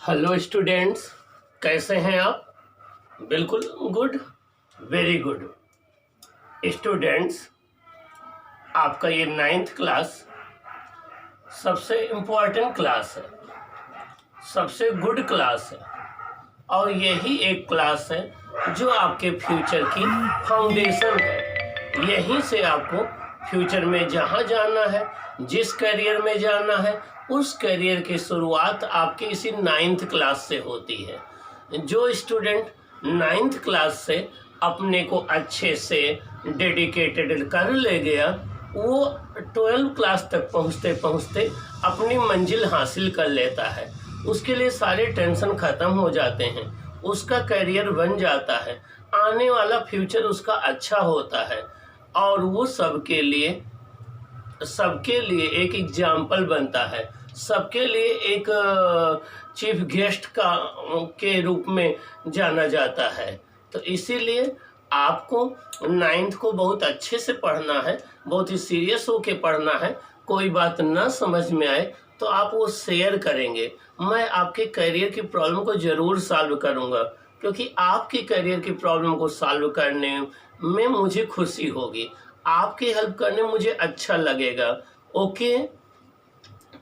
Hello students, कैसे हैं आप? बिल्कुल गुड, वेरी गुड। स्टूडेंट्स, आपका ये 9th क्लास सबसे इम्पोर्टेंट क्लास है, सबसे गुड क्लास है और यही एक क्लास है जो आपके फ्यूचर की फाउंडेशन है। यहीं से आपको फ्यूचर में जहाँ जाना है, जिस करियर में जाना है, उस करियर की शुरुआत आपकी इसी 9th क्लास से होती है। जो स्टूडेंट 9th क्लास से अपने को अच्छे से डेडिकेटेड कर ले गया, वो 12 क्लास तक पहुँचते पहुँचते अपनी मंजिल हासिल कर लेता है। उसके लिए सारे टेंशन ख़त्म हो जाते हैं, उसका करियर बन जाता है, आने वाला फ्यूचर उसका अच्छा होता है और वो सबके लिए एक एग्जाम्पल बनता है, सबके लिए एक चीफ गेस्ट के रूप में जाना जाता है। तो इसीलिए आपको 9th को बहुत अच्छे से पढ़ना है, बहुत ही सीरियस होके पढ़ना है। कोई बात ना समझ में आए तो आप वो शेयर करेंगे। मैं आपके करियर की प्रॉब्लम को ज़रूर सॉल्व करूँगा, क्योंकि आपकी करियर की प्रॉब्लम को सॉल्व करने में मुझे खुशी होगी, आपकी हेल्प करने मुझे अच्छा लगेगा। ओके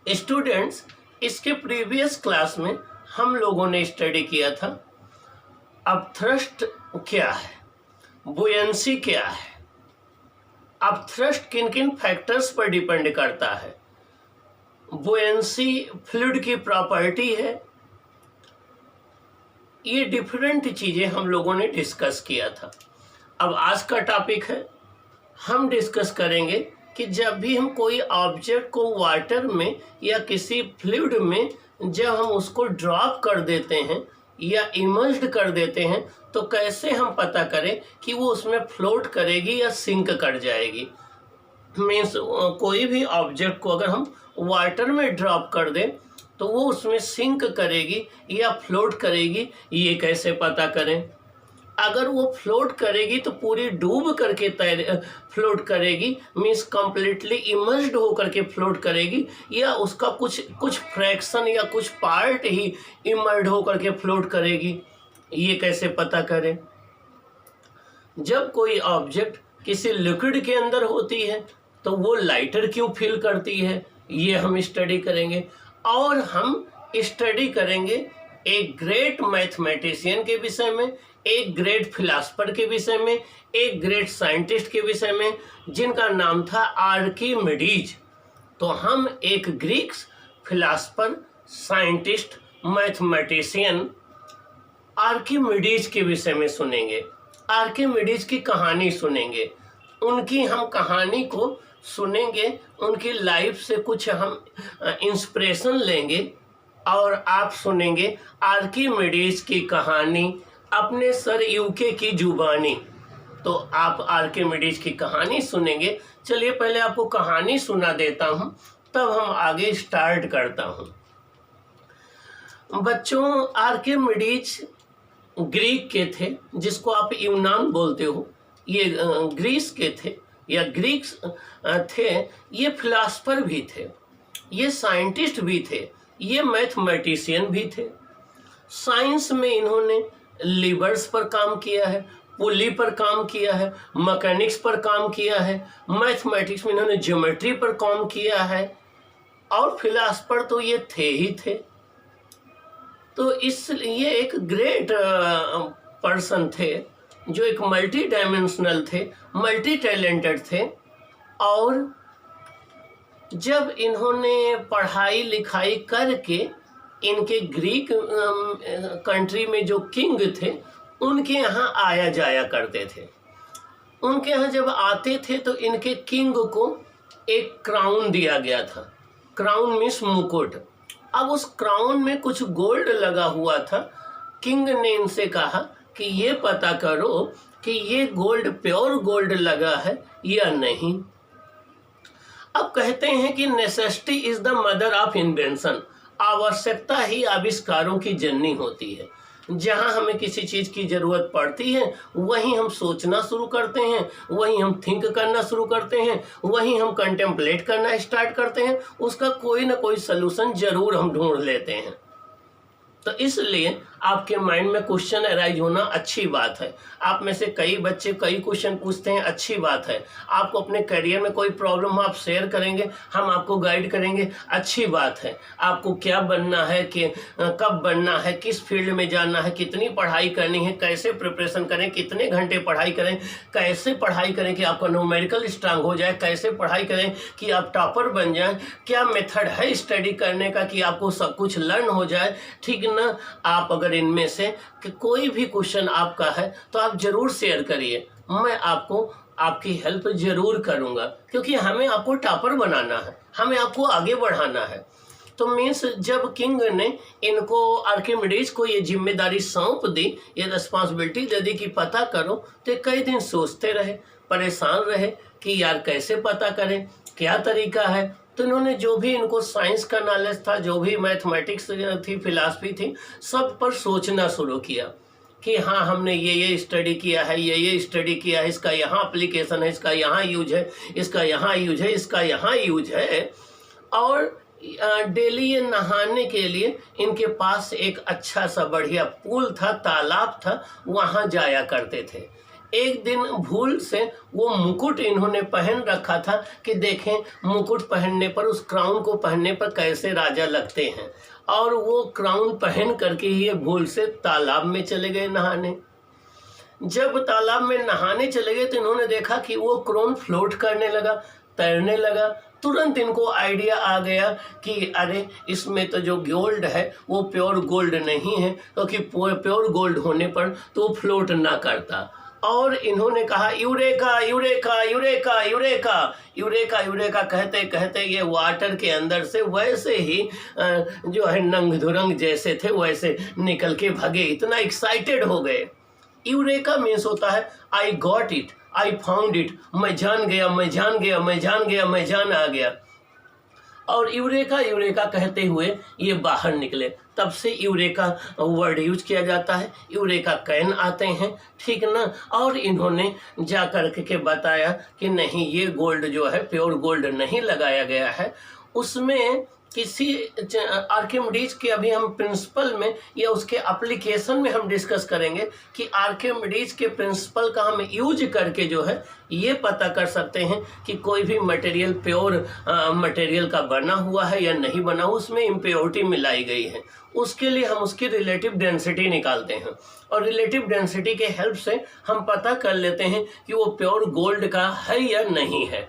स्टूडेंट्स, इसके प्रीवियस क्लास में हम लोगों ने स्टडी किया था अब थ्रस्ट क्या है, बुयंसी क्या है, अब थ्रस्ट किन किन फैक्टर्स पर डिपेंड करता है। बुयंसी फ्लूइड की प्रॉपर्टी है। ये डिफरेंट चीज़ें हम लोगों ने डिस्कस किया था। अब आज का टॉपिक है, हम डिस्कस करेंगे कि जब भी हम कोई ऑब्जेक्ट को वाटर में या किसी फ्लूइड में जब हम उसको ड्रॉप कर देते हैं या इमर्ज्ड कर देते हैं, तो कैसे हम पता करें कि वो उसमें फ्लोट करेगी या सिंक कर जाएगी। मीन्स कोई भी ऑब्जेक्ट को अगर हम वाटर में ड्रॉप कर दें तो वो उसमें सिंक करेगी या फ्लोट करेगी, ये कैसे पता करें। अगर वो फ्लोट करेगी तो पूरी डूब करके फ्लोट करेगी, मीन्स कंप्लीटली इमर्ज्ड होकर के फ्लोट करेगी, या उसका कुछ फ्रैक्शन या कुछ पार्ट ही इमर्ज्ड होकर के फ्लोट करेगी, ये कैसे पता करें। जब कोई ऑब्जेक्ट किसी लिक्विड के अंदर होती है तो वो लाइटर क्यों फील करती है, ये हम स्टडी करेंगे। और हम स्टडी करेंगे एक ग्रेट मैथमेटिशियन के विषय में, एक ग्रेट फिलासफर के विषय में, एक ग्रेट साइंटिस्ट के विषय में जिनका नाम था आर्किमिडीज। तो हम एक Greek philosopher, scientist, mathematician Archimedes के विषय में सुनेंगे, आर्किमिडीज की कहानी सुनेंगे, उनकी हम कहानी को सुनेंगे, उनकी लाइफ से कुछ हम इंस्पिरेशन लेंगे और आप सुनेंगे आर्किमिडीज की कहानी अपने सर यूके की जुबानी। तो आप आर्किमिडीज की कहानी सुनेंगे। चलिए पहले आपको कहानी सुना देता हूँ, तब हम आगे स्टार्ट करता हूँ। बच्चों, आर्किमिडीज ग्रीक के थे, जिसको आप यूनान बोलते हो। ये ग्रीस के थे या ग्रीक्स थे। ये फिलासफर भी थे, ये साइंटिस्ट भी थे, ये मैथमेटिशियन भी थे। साइंस में इन्होंने लीवर्स पर काम किया है, पुली पर काम किया है, मैकेनिक्स पर काम किया है, मैथमेटिक्स में इन्होंने ज्योमेट्री पर काम किया है, और फिलासफर तो ये थे ही थे। तो इसलिए एक ग्रेट पर्सन थे, जो एक मल्टी डायमेंशनल थे, मल्टी टैलेंटेड थे। और जब इन्होंने पढ़ाई लिखाई करके इनके ग्रीक कंट्री में जो किंग थे उनके यहाँ आया जाया करते थे। उनके यहाँ जब आते थे तो इनके किंग को एक क्राउन दिया गया था। क्राउन मीन्स मुकुट। अब उस क्राउन में कुछ गोल्ड लगा हुआ था। किंग ने इनसे कहा कि ये पता करो कि ये गोल्ड प्योर गोल्ड लगा है या नहीं। अब कहते हैं कि necessity is the mother of invention. आवश्यकता ही आविष्कारों की जननी होती है। जहाँ हमें किसी चीज़ की ज़रूरत पड़ती है वहीं हम सोचना शुरू करते हैं, वहीं हम थिंक करना शुरू करते हैं, वहीं हम कंटेम्पलेट करना स्टार्ट करते हैं, उसका कोई ना कोई सलूशन ज़रूर हम ढूंढ लेते हैं। तो इसलिए आपके माइंड में क्वेश्चन अराइज होना अच्छी बात है। आप में से कई बच्चे कई क्वेश्चन पूछते हैं, अच्छी बात है। आपको अपने करियर में कोई प्रॉब्लम हो आप शेयर करेंगे, हम आपको गाइड करेंगे, अच्छी बात है। आपको क्या बनना है, कि कब बनना है, किस फील्ड में जाना है, कितनी पढ़ाई करनी है, कैसे प्रिपरेशन करें, कितने घंटे पढ़ाई करें, कैसे पढ़ाई करें कि आपका न्यूमेरिकल स्ट्रांग हो जाए, कैसे पढ़ाई करें कि आप टॉपर बन जाएं, क्या मेथड है स्टडी करने का कि आपको सब कुछ लर्न हो जाए, ठीक ना। आप अगर इनमें से कि कोई भी क्वेश्चन आपका है तो आप जरूर शेयर करिए, मैं आपको आपकी हेल्प जरूर करूंगा, क्योंकि हमें आपको टॉपर बनाना है, हमें आपको आगे बढ़ाना है। तो मीन्स जब किंग ने इनको आर्किमिडीज को ये जिम्मेदारी सौंप दी, ये रिस्पॉन्सिबिलिटी दे दी कि पता करो, तो कई दिन सोचते रहे, परेशान रहे कि यार कैसे पता करें, क्या तरीका है। तो इन्होंने जो भी इनको साइंस का नॉलेज था, जो भी मैथमेटिक्स थी, फिलॉसफी थी, सब पर सोचना शुरू किया कि हाँ हमने ये स्टडी किया है, ये स्टडी किया है, इसका यहाँ एप्लीकेशन है, इसका यहाँ यूज है, इसका यहाँ यूज है, इसका यहाँ यूज है। और डेली ये नहाने के लिए इनके पास एक अच्छा सा बढ़िया पूल था, तालाब था, वहाँ जाया करते थे। एक दिन भूल से वो मुकुट इन्होंने पहन रखा था कि देखें मुकुट पहनने पर, उस क्राउन को पहनने पर कैसे राजा लगते हैं, और वो क्राउन पहन करके ये भूल से तालाब में चले गए नहाने। जब तालाब में नहाने चले गए तो इन्होंने देखा कि वो क्राउन फ्लोट करने लगा, तैरने लगा। तुरंत इनको आइडिया आ गया कि अरे इसमें तो जो गोल्ड है वो प्योर गोल्ड नहीं है, क्योंकि प्योर गोल्ड होने पर तो फ्लोट ना करता। और इन्होंने कहा eureka eureka eureka eureka eureka eureka कहते कहते ये वाटर के अंदर से वैसे ही जो है नंग धुरंग जैसे थे वैसे निकल के भगे, इतना एक्साइटेड हो गए। यूरेका मीन्स होता है I got it, I found it, मैं जान गया, मैं जान गया, मैं जान गया, मैं जान आ गया। और यूरेका यूरेका कहते हुए ये बाहर निकले। तब से यूरेका वर्ड यूज किया जाता है, यूरेका कैन आते हैं, ठीक ना। और इन्होंने जा कर के बताया कि नहीं ये गोल्ड जो है प्योर गोल्ड नहीं लगाया गया है, उसमें किसी आर्किमिडीज के अभी हम प्रिंसिपल में या उसके एप्लीकेशन में हम डिस्कस करेंगे कि आर्किमिडीज के प्रिंसिपल का हम यूज करके जो है ये पता कर सकते हैं कि कोई भी मटेरियल प्योर मटेरियल का बना हुआ है या नहीं बना हुआ, उसमें इम्प्योरिटी मिलाई गई है। उसके लिए हम उसकी रिलेटिव डेंसिटी निकालते हैं, और रिलेटिव डेंसिटी के हेल्प से हम पता कर लेते हैं कि वो प्योर गोल्ड का है या नहीं है।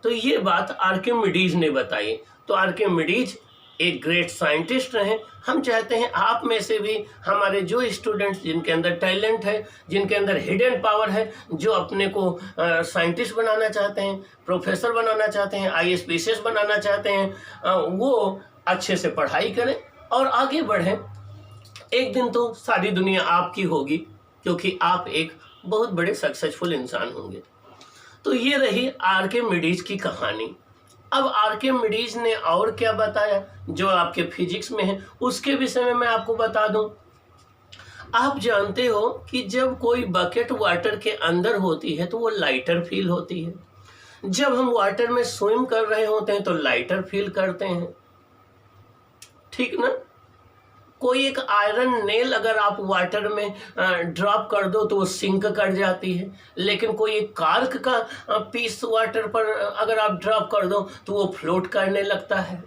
तो ये बात आर्किमिडीज ने बताई। तो आर्किमिडीज एक ग्रेट साइंटिस्ट रहे। हम चाहते हैं आप में से भी हमारे जो स्टूडेंट्स जिनके अंदर टैलेंट है, जिनके अंदर हिडन पावर है, जो अपने को साइंटिस्ट बनाना चाहते हैं, प्रोफेसर बनाना चाहते हैं, IAS बनाना चाहते हैं, वो अच्छे से पढ़ाई करें और आगे बढ़ें। एक दिन तो सारी दुनिया आपकी होगी, क्योंकि आप एक बहुत बड़े सक्सेसफुल इंसान होंगे। तो ये रही आर्किमिडीज की कहानी। अब आर्किमिडीज ने और क्या बताया जो आपके फिजिक्स में है उसके विषय में मैं आपको बता दूं। आप जानते हो कि जब कोई बकेट वाटर के अंदर होती है तो वो लाइटर फील होती है। जब हम वाटर में स्विम कर रहे होते हैं तो लाइटर फील करते हैं, ठीक ना। कोई एक आयरन नेल अगर आप वाटर में ड्रॉप कर दो तो वो सिंक कर जाती है, लेकिन कोई एक कार्क का पीस वाटर पर अगर आप ड्रॉप कर दो तो वो फ्लोट करने लगता है।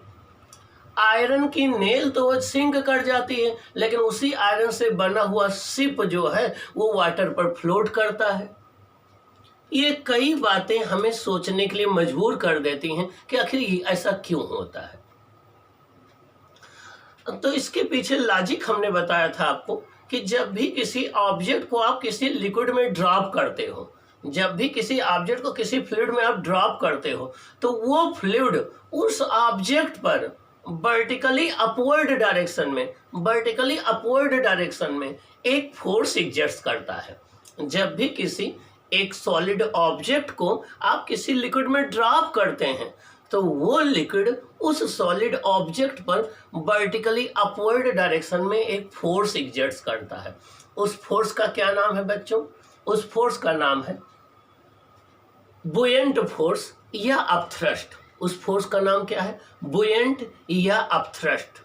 आयरन की नेल तो वो सिंक कर जाती है, लेकिन उसी आयरन से बना हुआ शिप जो है वो वाटर पर फ्लोट करता है। ये कई बातें हमें सोचने के लिए मजबूर कर देती हैं कि आखिर ऐसा क्यों होता है। तो इसके पीछे लॉजिक हमने बताया था आपको कि जब भी किसी ऑब्जेक्ट को आप किसी लिक्विड में ड्रॉप करते हो, जब भी किसी ऑब्जेक्ट को किसी फ्लूइड में आप ड्रॉप करते हो तो वो फ्लूइड उस ऑब्जेक्ट पर वर्टिकली अपवर्ड डायरेक्शन में एक फोर्स एग्जर्ट करता है। जब भी किसी एक सॉलिड ऑब्जेक्ट को आप किसी लिक्विड में ड्रॉप करते हैं तो वो लिक्विड उस सॉलिड ऑब्जेक्ट पर वर्टिकली अपवर्ड डायरेक्शन में एक फोर्स एग्जर्ट करता है। उस फोर्स का क्या नाम है बच्चों? उस फोर्स का नाम है बुयंट फोर्स या अपथ्रस्ट। उस फोर्स का नाम क्या है? बुयंट या अपथ्रस्ट।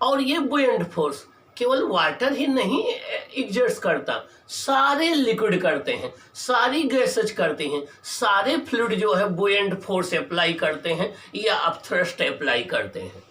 और ये बुयंट फोर्स केवल वाटर ही नहीं एग्जर्ट्स करता, सारे लिक्विड करते हैं, सारी गैसेज करती हैं, सारे फ्लूइड जो है बुएंट फोर्स अप्लाई करते हैं या अपथ्रस्ट अप्लाई करते हैं।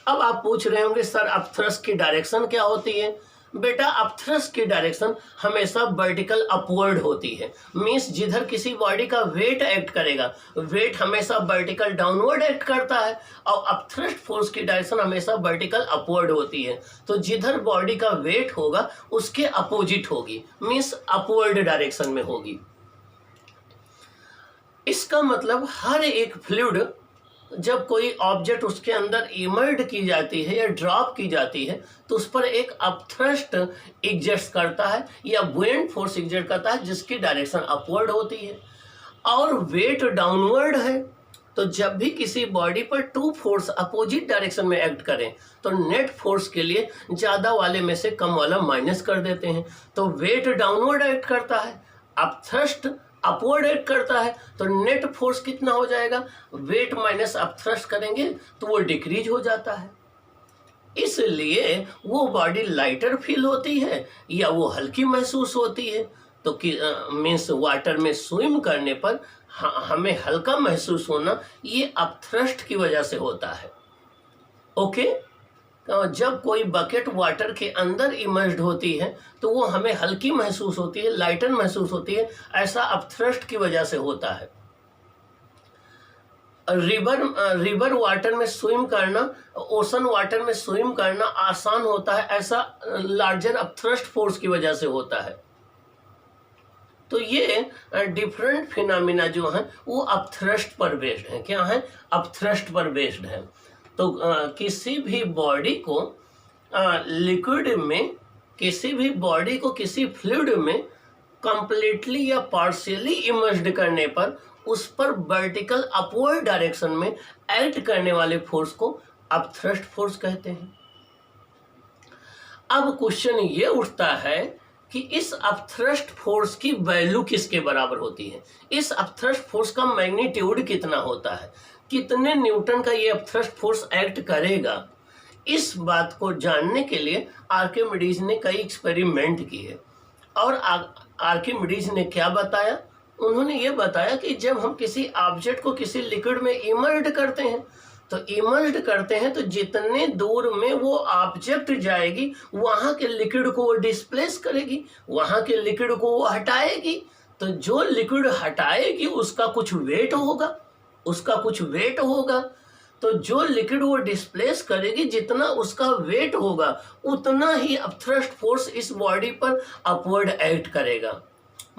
अब आप पूछ रहे होंगे सर अपथ्रस्ट की डायरेक्शन क्या होती है? बेटा अपथ्रस्ट की डायरेक्शन हमेशा वर्टिकल अपवर्ड होती है। मींस जिधर किसी बॉडी का वेट एक्ट करेगा, वेट हमेशा वर्टिकल डाउनवर्ड एक्ट करता है और अपथ्रस्ट फोर्स की डायरेक्शन हमेशा वर्टिकल अपवर्ड होती है। तो जिधर बॉडी का वेट होगा उसके अपोजिट होगी, मींस अपवर्ड डायरेक्शन में होगी। इसका मतलब हर एक फ्लूइड जब कोई ऑब्जेक्ट उसके अंदर इमर्ज की जाती है या ड्रॉप की जाती है तो उस पर एक अपथ्रस्ट एग्जर्ट करता है या बुएंट फोर्स एग्जर्ट करता है जिसकी डायरेक्शन अपवर्ड होती है, और वेट डाउनवर्ड है। तो जब भी किसी बॉडी पर टू फोर्स अपोजिट डायरेक्शन में एक्ट करें तो नेट फोर्स के लिए ज़्यादा वाले में से कम वाला माइनस कर देते हैं। तो वेट डाउनवर्ड एक्ट करता है, अपथ्रस्ट अपवर्ड एक्ट करता है, तो नेट फोर्स कितना हो जाएगा? वेट माइनस अपथ्रस्ट करेंगे तो वो डिक्रीज हो जाता है। इसलिए वो बॉडी लाइटर फील होती है या वो हल्की महसूस होती है। तो मीन्स वाटर में स्विम करने पर हमें हल्का महसूस होना ये अपथ्रस्ट की वजह से होता है। ओके, जब कोई बकेट वाटर के अंदर इमर्ज्ड होती है तो वो हमें हल्की महसूस होती है, लाइटर महसूस होती है, ऐसा अपथ्रस्ट की वजह से होता है। रिवर वाटर में स्विम करना, ओशन वाटर में स्विम करना आसान होता है, ऐसा लार्जर अपथ्रस्ट फोर्स की वजह से होता है। तो ये डिफरेंट फिनोमिना जो हैं वो अपथ्रस्ट पर बेस्ड हैं। क्या है? अपथ्रस्ट पर बेस्ड है। तो किसी भी बॉडी को लिक्विड में, किसी भी बॉडी को किसी फ्लूइड में कंप्लीटली या पार्शियली इमर्ज्ड करने पर उस पर वर्टिकल अपवर्ड डायरेक्शन में एक्ट करने वाले फोर्स को अपथ्रस्ट फोर्स कहते हैं। अब क्वेश्चन ये उठता है कि इस अपथ्रस्ट फोर्स की वैल्यू किसके बराबर होती है? इस अपथ्रस्ट फोर्स का मैग्नीट्यूड कितना होता है? कितने न्यूटन का ये अपथ्रस्ट फोर्स एक्ट करेगा? इस बात को जानने के लिए आर्किमिडीज ने कई एक्सपेरिमेंट किए। और आर्किमिडीज ने क्या बताया? उन्होंने ये बताया कि जब हम किसी ऑब्जेक्ट को किसी लिक्विड में इमर्ज्ड करते हैं तो जितने दूर में वो ऑब्जेक्ट जाएगी वहां के लिक्विड को वो डिस्प्लेस करेगी, वहां के लिक्विड को वो हटाएगी। तो जो लिक्विड हटाएगी उसका कुछ वेट होगा, तो जो लिक्विड वो डिस्प्लेस करेगी जितना उसका वेट होगा उतना ही अपथ्रस्ट फोर्स इस बॉडी पर अपवर्ड एक्ट करेगा।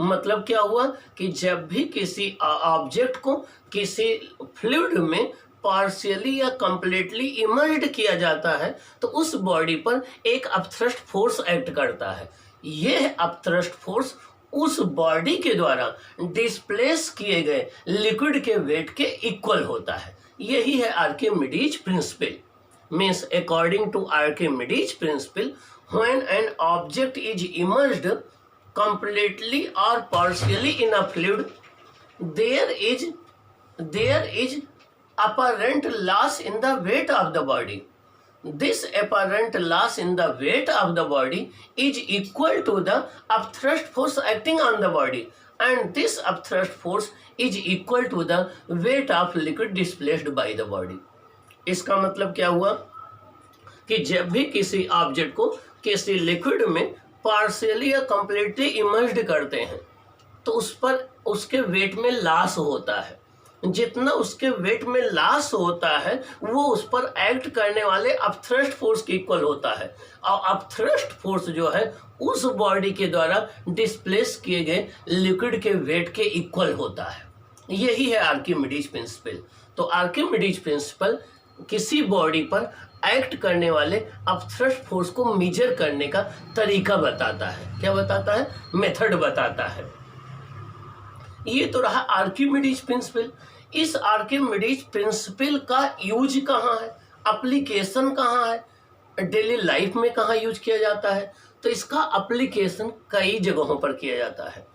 मतलब क्या हुआ कि जब भी किसी ऑब्जेक्ट को किसी फ्लूइड में पार्शियली या कंप्लीटली इमर्ज्ड किया जाता है तो उस बॉडी पर एक अपथ्रस्ट फोर्स एक्ट करता है। यह अपथ्रस्ट फोर्स उस बॉडी के द्वारा डिस्प्लेस किए गए लिक्विड के वेट के इक्वल होता है। यही है Archimedes principle. Means according to Archimedes principle, when an object is emerged completely or partially in a fluid, there is apparent loss in the weight of the body. This apparent loss in the weight of the body is equal to the upthrust force acting on the body, and this upthrust force is equal to the weight of liquid displaced by the body. इसका मतलब क्या हुआ कि जब भी किसी object को किसी लिक्विड में पार्शियली या कंप्लीटली इमर्ज्ड करते हैं तो उस पर उसके वेट में लॉस होता है। जितना उसके वेट में लॉस होता है वो उस पर एक्ट करने वाले अपथ्रस्ट फोर्स के इक्वल होता है, और अपथ्रस्ट फोर्स जो है उस बॉडी के द्वारा डिस्प्लेस किए गए लिक्विड के वेट के इक्वल होता है। यही है आर्किमिडीज प्रिंसिपल। तो आर्किमिडीज प्रिंसिपल किसी बॉडी पर एक्ट करने वाले अपथ्रस्ट फोर्स को मेजर करने का तरीका बताता है। क्या बताता है? मेथड बताता है। ये तो रहा आर्किमिडीज प्रिंसिपल। इस आर्किमिडीज प्रिंसिपल का यूज कहाँ है, एप्लीकेशन कहाँ है, डेली लाइफ में कहाँ यूज किया जाता है? तो इसका एप्लीकेशन कई जगहों पर किया जाता है।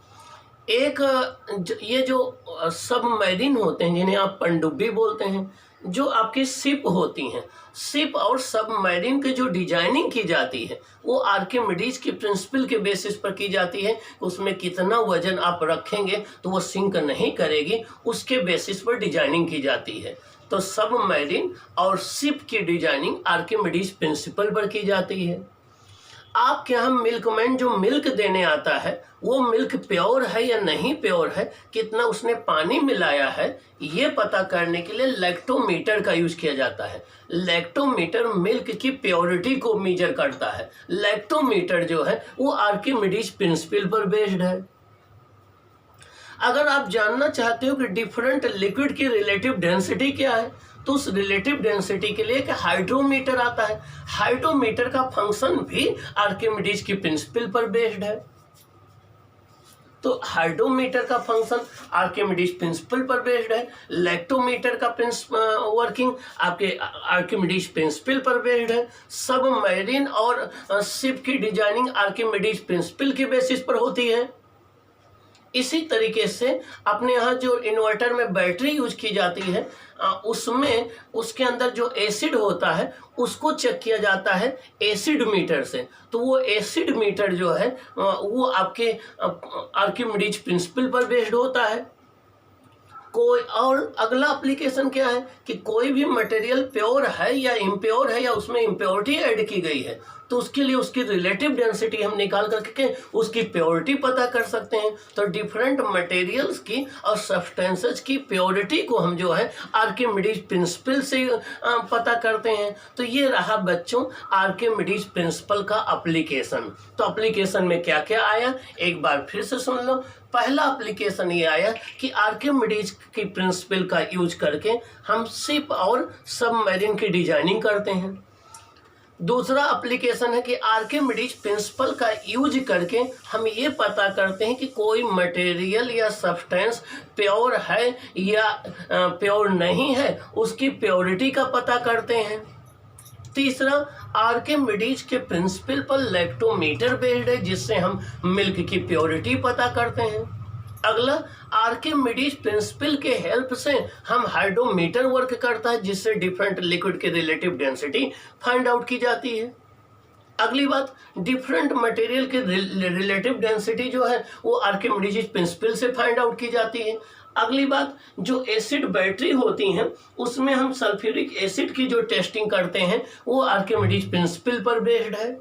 एक ये जो सबमरीन होते हैं जिन्हें आप पनडुब्बी बोलते हैं, जो आपकी शिप होती हैं, शिप और सबमरीन की जो डिजाइनिंग की जाती है वो आर्किमिडीज के प्रिंसिपल के बेसिस पर की जाती है। उसमें कितना वजन आप रखेंगे तो वो सिंक नहीं करेगी, उसके बेसिस पर डिजाइनिंग की जाती है। तो सबमरीन और शिप की डिजाइनिंग आर्किमिडीज प्रिंसिपल पर की जाती है। आपके यहाँ मिल्कमैन जो मिल्क देने आता है वो मिल्क प्योर है या नहीं प्योर है, कितना उसने पानी मिलाया है, ये पता करने के लिए लैक्टोमीटर का यूज किया जाता है। लैक्टोमीटर मिल्क की प्योरिटी को मेजर करता है। लैक्टोमीटर जो है वो आर्किमिडीज प्रिंसिपल पर बेस्ड है। अगर आप जानना चाहते हो कि डिफरेंट लिक्विड की रिलेटिव डेंसिटी क्या है, तो उस रिलेटिव डेंसिटी के लिए एक हाइड्रोमीटर आता है। हाइड्रोमीटर का फंक्शन भी आर्किमिडीज की प्रिंसिपल पर बेस्ड है। तो हाइड्रोमीटर का फंक्शन आर्किमिडीज प्रिंसिपल पर बेस्ड है। लैक्टोमीटर का वर्किंग आपके आर्किमिडीज प्रिंसिपल पर बेस्ड है। सबमरीन और शिप की डिजाइनिंग आर्किमिडीज प्रिंसिपल के बेसिस पर होती है। इसी तरीके से अपने यहाँ जो इन्वर्टर में बैटरी यूज की जाती है उसमें उसके अंदर जो एसिड होता है उसको चेक किया जाता है एसिड मीटर से। तो वो एसिड मीटर जो है वो आपके आर्किमिडीज प्रिंसिपल पर बेस्ड होता है। कोई और अगला एप्लीकेशन क्या है कि कोई भी मटेरियल प्योर है या इम्प्योर है या उसमें इम्प्योरिटी ऐड की गई है, तो उसके लिए उसकी रिलेटिव डेंसिटी हम निकाल करके उसकी प्योरिटी पता कर सकते हैं। तो डिफरेंट मटेरियल्स की और सब्सटेंसेस की प्योरिटी को हम जो है आर्किमिडीज प्रिंसिपल से पता करते हैं। तो ये रहा बच्चों आर्किमिडीज प्रिंसिपल का एप्लीकेशन। तो एप्लीकेशन में क्या क्या आया एक बार फिर से सुन लो। पहला एप्लीकेशन ये आया कि आर्किमिडीज की प्रिंसिपल का यूज करके हम शिप और सबमरीन की डिजाइनिंग करते हैं। दूसरा एप्लीकेशन है कि आर्किमिडीज प्रिंसिपल का यूज करके हम ये पता करते हैं कि कोई मटेरियल या सब्सटेंस प्योर है या प्योर नहीं है, उसकी प्योरिटी का पता करते हैं। तीसरा आर्किमिडीज के प्रिंसिपल पर लैक्टोमीटर बेस्ड है जिससे हम मिल्क की प्योरिटी पता करते हैं। अगला आर्किमिडीज प्रिंसिपल के हेल्प से हम हाइड्रोमीटर वर्क करता है जिससे डिफरेंट लिक्विड की रिलेटिव डेंसिटी फाइंड आउट की जाती है। अगली बात डिफरेंट मटेरियल की रिलेटिव डेंसिटी जो है वो आर्किमिडीज प्रिंसिपल से फाइंड आउट की जाती है। अगली बात जो एसिड बैटरी होती हैं उसमें हम सल्फ्यूरिक एसिड की जो टेस्टिंग करते हैं वो आर्किमिडीज प्रिंसिपल पर बेस्ड है।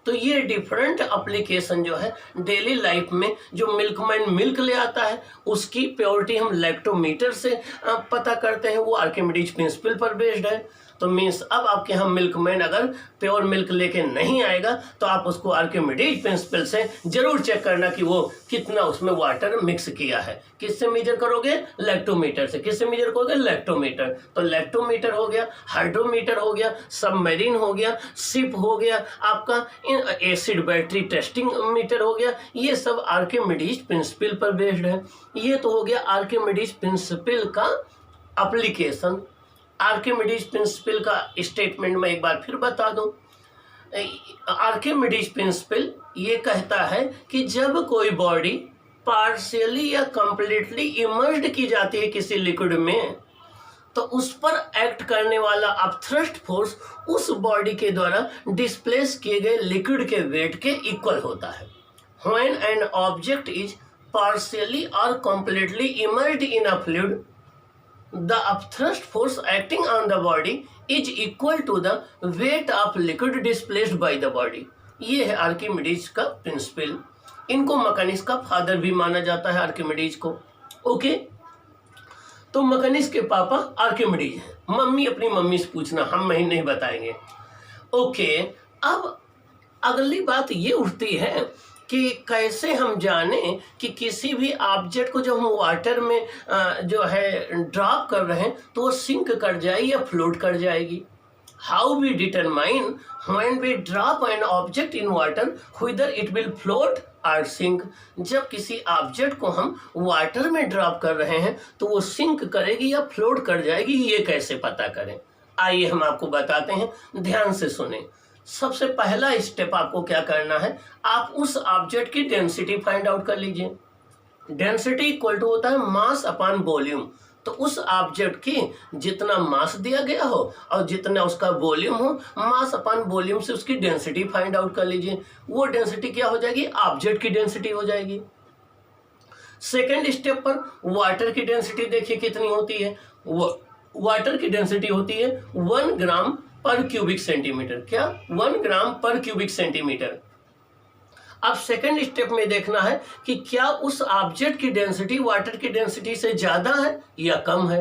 तो ये डिफरेंट एप्लीकेशन जो है डेली लाइफ में जो मिल्कमैन मिल्क ले आता है उसकी प्योरिटी हम लैक्टोमीटर से पता करते हैं, वो आर्किमिडीज प्रिंसिपल पर बेस्ड है। तो मीन्स अब आपके यहाँ मिल्कमैन अगर प्योर मिल्क लेके नहीं आएगा तो आप उसको आर्किमिडीज प्रिंसिपल से जरूर चेक करना कि वो कितना उसमें वाटर मिक्स किया है। किससे मेजर करोगे? लैक्टोमीटर से। किससे मेजर करोगे? लैक्टोमीटर। तो लैक्टोमीटर हो गया, हाइड्रोमीटर हो गया, सबमरीन हो गया, शिप हो गया, आपका एसिड बैटरी टेस्टिंग मीटर हो गया। ये सब आर्किमिडीज प्रिंसिपल पर बेस्ड है। ये तो हो गया आर्किमिडीज प्रिंसिपल का एप्लीकेशन। आर्किमिडीज प्रिंसिपल का स्टेटमेंट मैं एक बार फिर बता दूं। आर्किमिडीज प्रिंसिपल ये कहता है कि जब कोई बॉडी पार्शियली या कंप्लीटली इमर्ज्ड की जाती है किसी लिक्विड में तो उस पर एक्ट करने वाला अपथ्रस्ट फोर्स उस बॉडी के द्वारा डिस्प्लेस किए गए लिक्विड के वेट के इक्वल होता है। When an object is partially or completely immersed in a fluid, the upthrust force acting on the body is equal to the weight of liquid displaced by the body। ये है Archimedes का principal. इनको mechanics का father भी माना जाता है Archimedes को। ओके, तो मैकेनिक्स के पापा आर्किमिडीज हैं। मम्मी अपनी मम्मी से पूछना, हम नहीं बताएंगे। ओके, अब अगली बात ये उठती है कि कैसे हम जाने कि किसी भी ऑब्जेक्ट को जब हम वाटर में जो है ड्रॉप कर रहे हैं तो वो सिंक कर जाएगी या फ्लोट कर जाएगी। How we determine when we drop an object in water whether it will float or sink. जब किसी ऑब्जेक्ट को हम वाटर में ड्रॉप कर रहे हैं तो वो सिंक करेगी या फ्लोट कर जाएगी, ये कैसे पता करें? आइए हम आपको बताते हैं, ध्यान से सुने। सबसे पहला स्टेप आपको क्या करना है, आप उस ऑब्जेक्ट की डेंसिटी फाइंड आउट कर लीजिए। डेंसिटी इक्वल टू होता है मास अपॉन वॉल्यूम। तो उस ऑब्जेक्ट की जितना मास दिया गया हो और जितना उसका वॉल्यूम हो, मास अपॉन वॉल्यूम से उसकी डेंसिटी फाइंड आउट कर लीजिए। वो डेंसिटी क्या हो जाएगी? ऑब्जेक्ट की डेंसिटी हो जाएगी। सेकेंड स्टेप पर वाटर की डेंसिटी देखिए कितनी होती है। वाटर की डेंसिटी होती है 1 ग्राम पर क्यूबिक सेंटीमीटर। क्या? 1 ग्राम पर क्यूबिक सेंटीमीटर। अब सेकेंड स्टेप में देखना है कि क्या उस ऑब्जेक्ट की डेंसिटी वाटर की डेंसिटी से ज्यादा है या कम है।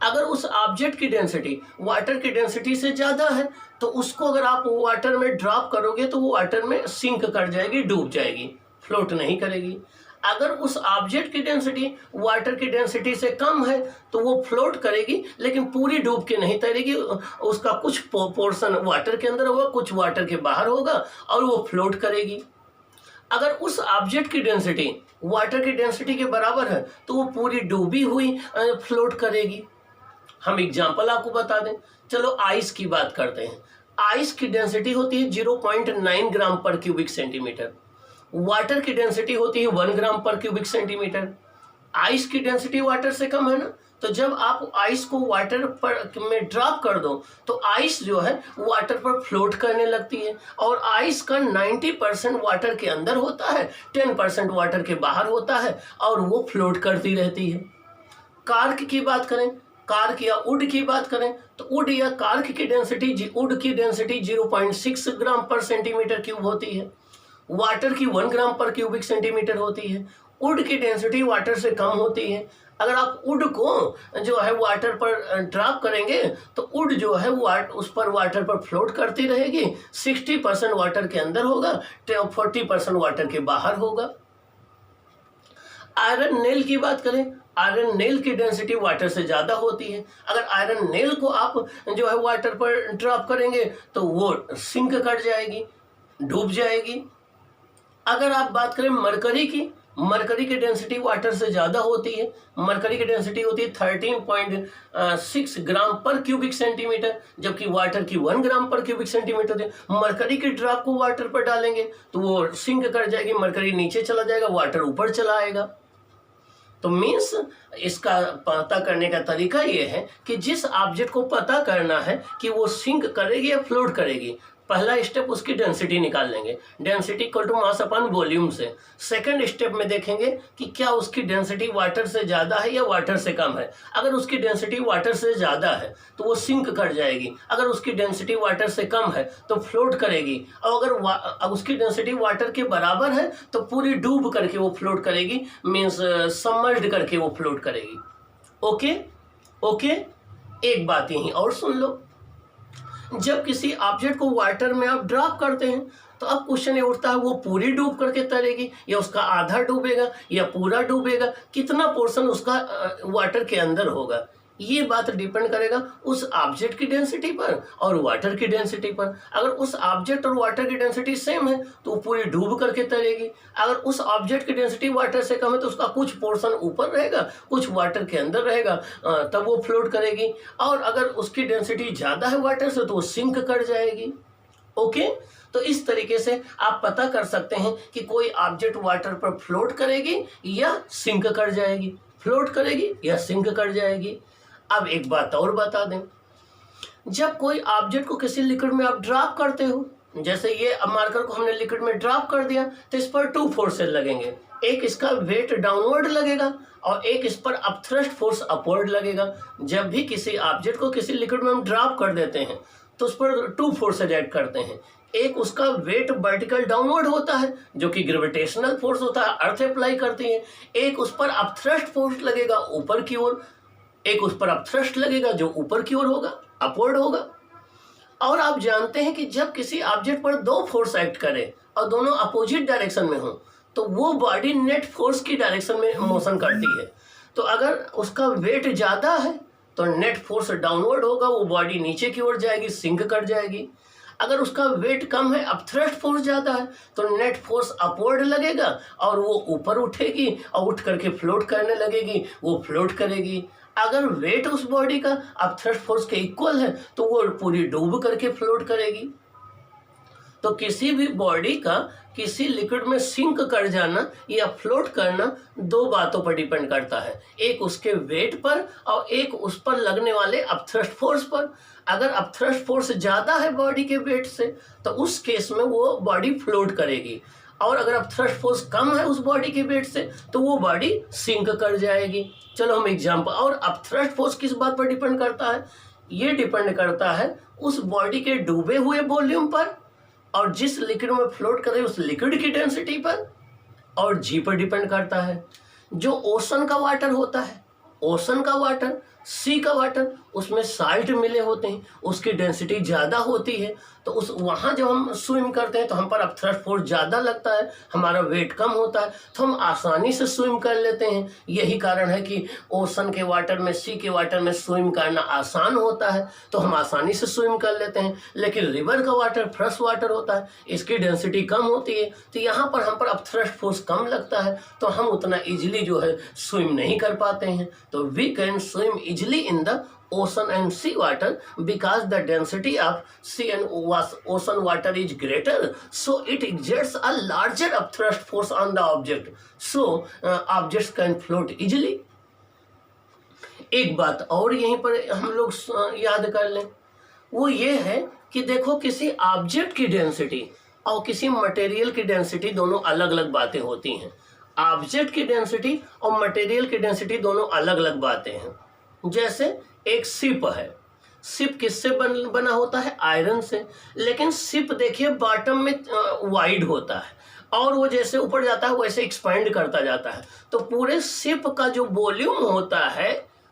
अगर उस ऑब्जेक्ट की डेंसिटी वाटर की डेंसिटी से ज्यादा है तो उसको अगर आप वाटर में ड्रॉप करोगे तो वो वाटर में सिंक कर जाएगी, डूब जाएगी, फ्लोट नहीं करेगी। अगर उस ऑब्जेक्ट की डेंसिटी वाटर की डेंसिटी से कम है तो वो फ्लोट करेगी, लेकिन पूरी डूब के नहीं तैरेगी। उसका कुछ पोर्शन वाटर के अंदर होगा, कुछ वाटर के बाहर होगा और वो फ्लोट करेगी। अगर उस ऑब्जेक्ट की डेंसिटी वाटर की डेंसिटी के बराबर है तो वो पूरी डूबी हुई फ्लोट करेगी। हम एग्जांपल आपको बता दें, चलो आइस की बात करते हैं। आइस की डेंसिटी होती है 0.9 ग्राम पर क्यूबिक सेंटीमीटर। वाटर की डेंसिटी होती है 1 ग्राम पर क्यूबिक सेंटीमीटर। आइस की डेंसिटी वाटर से कम है ना, तो जब आप आइस को वाटर पर में ड्रॉप कर दो तो आइस जो है वाटर पर फ्लोट करने लगती है। और आइस का 90% वाटर के अंदर होता है, 10% वाटर के बाहर होता है और वो फ्लोट करती रहती है। कार्क की बात करें, कार्क या वुड की बात करें तो वुड या कार्क की डेंसिटी, वुड की डेंसिटी 0.6 ग्राम पर सेंटीमीटर क्यूब होती है। वाटर की 1 ग्राम पर क्यूबिक सेंटीमीटर होती है। वुड की डेंसिटी वाटर से कम होती है। अगर आप वुड को जो है वाटर पर ड्रॉप करेंगे तो वुड जो है उस पर वाटर पर फ्लोट करती रहेगी। 60% वाटर के अंदर होगा, 40% वाटर के बाहर होगा। आयरन नेल की बात करें, आयरन नेल की डेंसिटी वाटर से ज़्यादा होती है। अगर आयरन नेल को आप जो है वाटर पर ड्रॉप करेंगे तो वो सिंक कर जाएगी, डूब जाएगी। अगर आप बात करें मरकरी की, मरकरी की डेंसिटी वाटर से ज़्यादा होती है। मरकरी की डेंसिटी होती है 13.6 ग्राम पर क्यूबिक सेंटीमीटर, जबकि वाटर की 1 ग्राम पर क्यूबिक सेंटीमीटर है। मरकरी की ड्रॉप को वाटर पर डालेंगे तो वो सिंक कर जाएगी, मरकरी नीचे चला जाएगा, वाटर ऊपर चला आएगा। तो मीन्स इसका पता करने का तरीका ये है कि जिस ऑब्जेक्ट को पता करना है कि वो सिंक करेगी या फ्लोट करेगी, पहला स्टेप उसकी डेंसिटी निकाल लेंगे, density equal to mass upon volume से। सेकंड स्टेप में देखेंगे कि क्या उसकी डेंसिटी वाटर से ज़्यादा है या वाटर से कम है। अगर उसकी डेंसिटी वाटर से ज़्यादा है तो वो सिंक कर जाएगी। अगर उसकी डेंसिटी वाटर से कम है तो फ्लोट करेगी। और अगर उसकी डेंसिटी वाटर के बराबर है तो पूरी डूब करके वो फ्लोट करेगी, मीन्स सबमर्ज्ड करके वो फ्लोट करेगी। ओके ओके, एक बात यहीं और सुन लो, जब किसी ऑब्जेक्ट को वाटर में आप ड्रॉप करते हैं तो अब क्वेश्चन ये उठता है वो पूरी डूब करके तैरेगी या उसका आधा डूबेगा या पूरा डूबेगा, कितना पोर्शन उसका वाटर के अंदर होगा। ये बात डिपेंड करेगा उस ऑब्जेक्ट की डेंसिटी पर और वाटर की डेंसिटी पर। अगर उस ऑब्जेक्ट और वाटर की डेंसिटी सेम है तो वो पूरी डूब करके तैरेगी। अगर उस ऑब्जेक्ट की डेंसिटी वाटर से कम है तो उसका कुछ पोर्शन ऊपर रहेगा, कुछ वाटर के अंदर रहेगा, तब वो फ्लोट करेगी। और अगर उसकी डेंसिटी ज़्यादा है वाटर से तो वो सिंक कर जाएगी। ओके, तो इस तरीके से आप पता कर सकते हैं कि कोई ऑब्जेक्ट वाटर पर फ्लोट करेगी या सिंक कर जाएगी, फ्लोट करेगी या सिंक कर जाएगी। अब एक बात और बता दें, जब कोई ऑब्जेक्ट को किसी लिक्विड में आप ड्रॉप करते हो, जैसे ये मार्कर को हमने लिक्विड में ड्रॉप कर दिया तो इस पर 2 फोर्सेस लगेंगे। एक इसका वेट डाउनवर्ड लगेगा और एक इस पर अपथ्रस्ट फोर्स अपवर्ड लगेगा। जब भी किसी ऑब्जेक्ट को किसी लिक्विड में हम ड्रॉप कर देते हैं तो उस पर 2 फोर्सेज ऐड करते हैं। एक उसका वेट वर्टिकल डाउनवर्ड होता है जो कि ग्रेविटेशनल फोर्स होता है, अर्थ अप्लाई करती है। एक उस पर अपथ्रस्ट फोर्स लगेगा ऊपर की ओर, एक उस पर अपथ्रस्ट लगेगा जो ऊपर की ओर होगा, अपवर्ड होगा। और आप जानते हैं कि जब किसी ऑब्जेक्ट पर 2 फोर्स एक्ट करें और दोनों अपोजिट डायरेक्शन में हो तो वो बॉडी नेट फोर्स की डायरेक्शन में मोशन करती है। तो अगर उसका वेट ज़्यादा है तो नेट फोर्स डाउनवर्ड होगा, वो बॉडी नीचे की ओर जाएगी, सिंक कर जाएगी। अगर उसका वेट कम है, अपथ्रस्ट फोर्स ज़्यादा है, तो नेट फोर्स अपवर्ड लगेगा और वो ऊपर उठेगी और उठ करके फ्लोट करने लगेगी, वो फ्लोट करेगी। अगर वेट उस बॉडी का अपथ्रस्ट फोर्स के इक्वल है तो वो पूरी डूब करके फ्लोट करेगी। तो किसी भी बॉडी का किसी लिक्विड में सिंक कर जाना या फ्लोट करना दो बातों पर डिपेंड करता है, एक उसके वेट पर और एक उस पर लगने वाले अपथ्रस्ट फोर्स पर। अगर अपथ्रस्ट फोर्स ज़्यादा है बॉडी के वेट से तो उस केस में वो बॉडी फ्लोट करेगी, और अगर अपथ्रस्ट फोर्स कम है उस बॉडी के वेट से तो वो बॉडी सिंक कर जाएगी। चलो हम एग्जाम्पल। और अपथ्रस्ट फोर्स किस बात पर डिपेंड करता है? ये डिपेंड करता है उस बॉडी के डूबे हुए वॉल्यूम पर, और जिस लिक्विड में फ्लोट कर रही है उस लिक्विड की डेंसिटी पर, और जी पर डिपेंड करता है। जो ओशन का वाटर होता है, ओशन का वाटर, सी का वाटर, उसमें साल्ट मिले होते हैं, उसकी डेंसिटी ज़्यादा होती है, तो उस वहाँ जब हम स्विम करते हैं तो हम पर अपथ्रस्ट फोर्स ज़्यादा लगता है, हमारा वेट कम होता है, तो हम आसानी से स्विम कर लेते हैं। यही कारण है कि ओशन के वाटर में, सी के वाटर में स्विम करना आसान होता है, तो हम आसानी से स्विम कर लेते हैं। लेकिन रिवर का वाटर फ्रेश वाटर होता है, इसकी डेंसिटी कम होती है, तो यहाँ पर हम पर अपथ्रस्ट फोर्स कम लगता है, तो हम उतना ईजिली जो है स्विम नहीं कर पाते हैं। तो we can swim easily in the ocean and sea water because the density of sea and ocean water is greater, so it exerts a larger upthrust force on the object, so objects can float easily. एक बात और यहीं पर हम लोग याद कर लें, वो ये है कि देखो किसी ऑब्जेक्ट की डेंसिटी और किसी मटेरियल की डेंसिटी दोनों अलग अलग बातें होती हैं। ऑब्जेक्ट की डेंसिटी और मटेरियल की डेंसिटी दोनों अलग अलग बातें हैं। जैसे एक शिप है, शिप किससे बना होता है? आयरन से। लेकिन शिप देखिए बॉटम में वाइड होता है, और वो जैसे ऊपर जाता है वैसे एक्सपेंड करता जाता है, तो पूरे शिप का जो वॉल्यूम होता है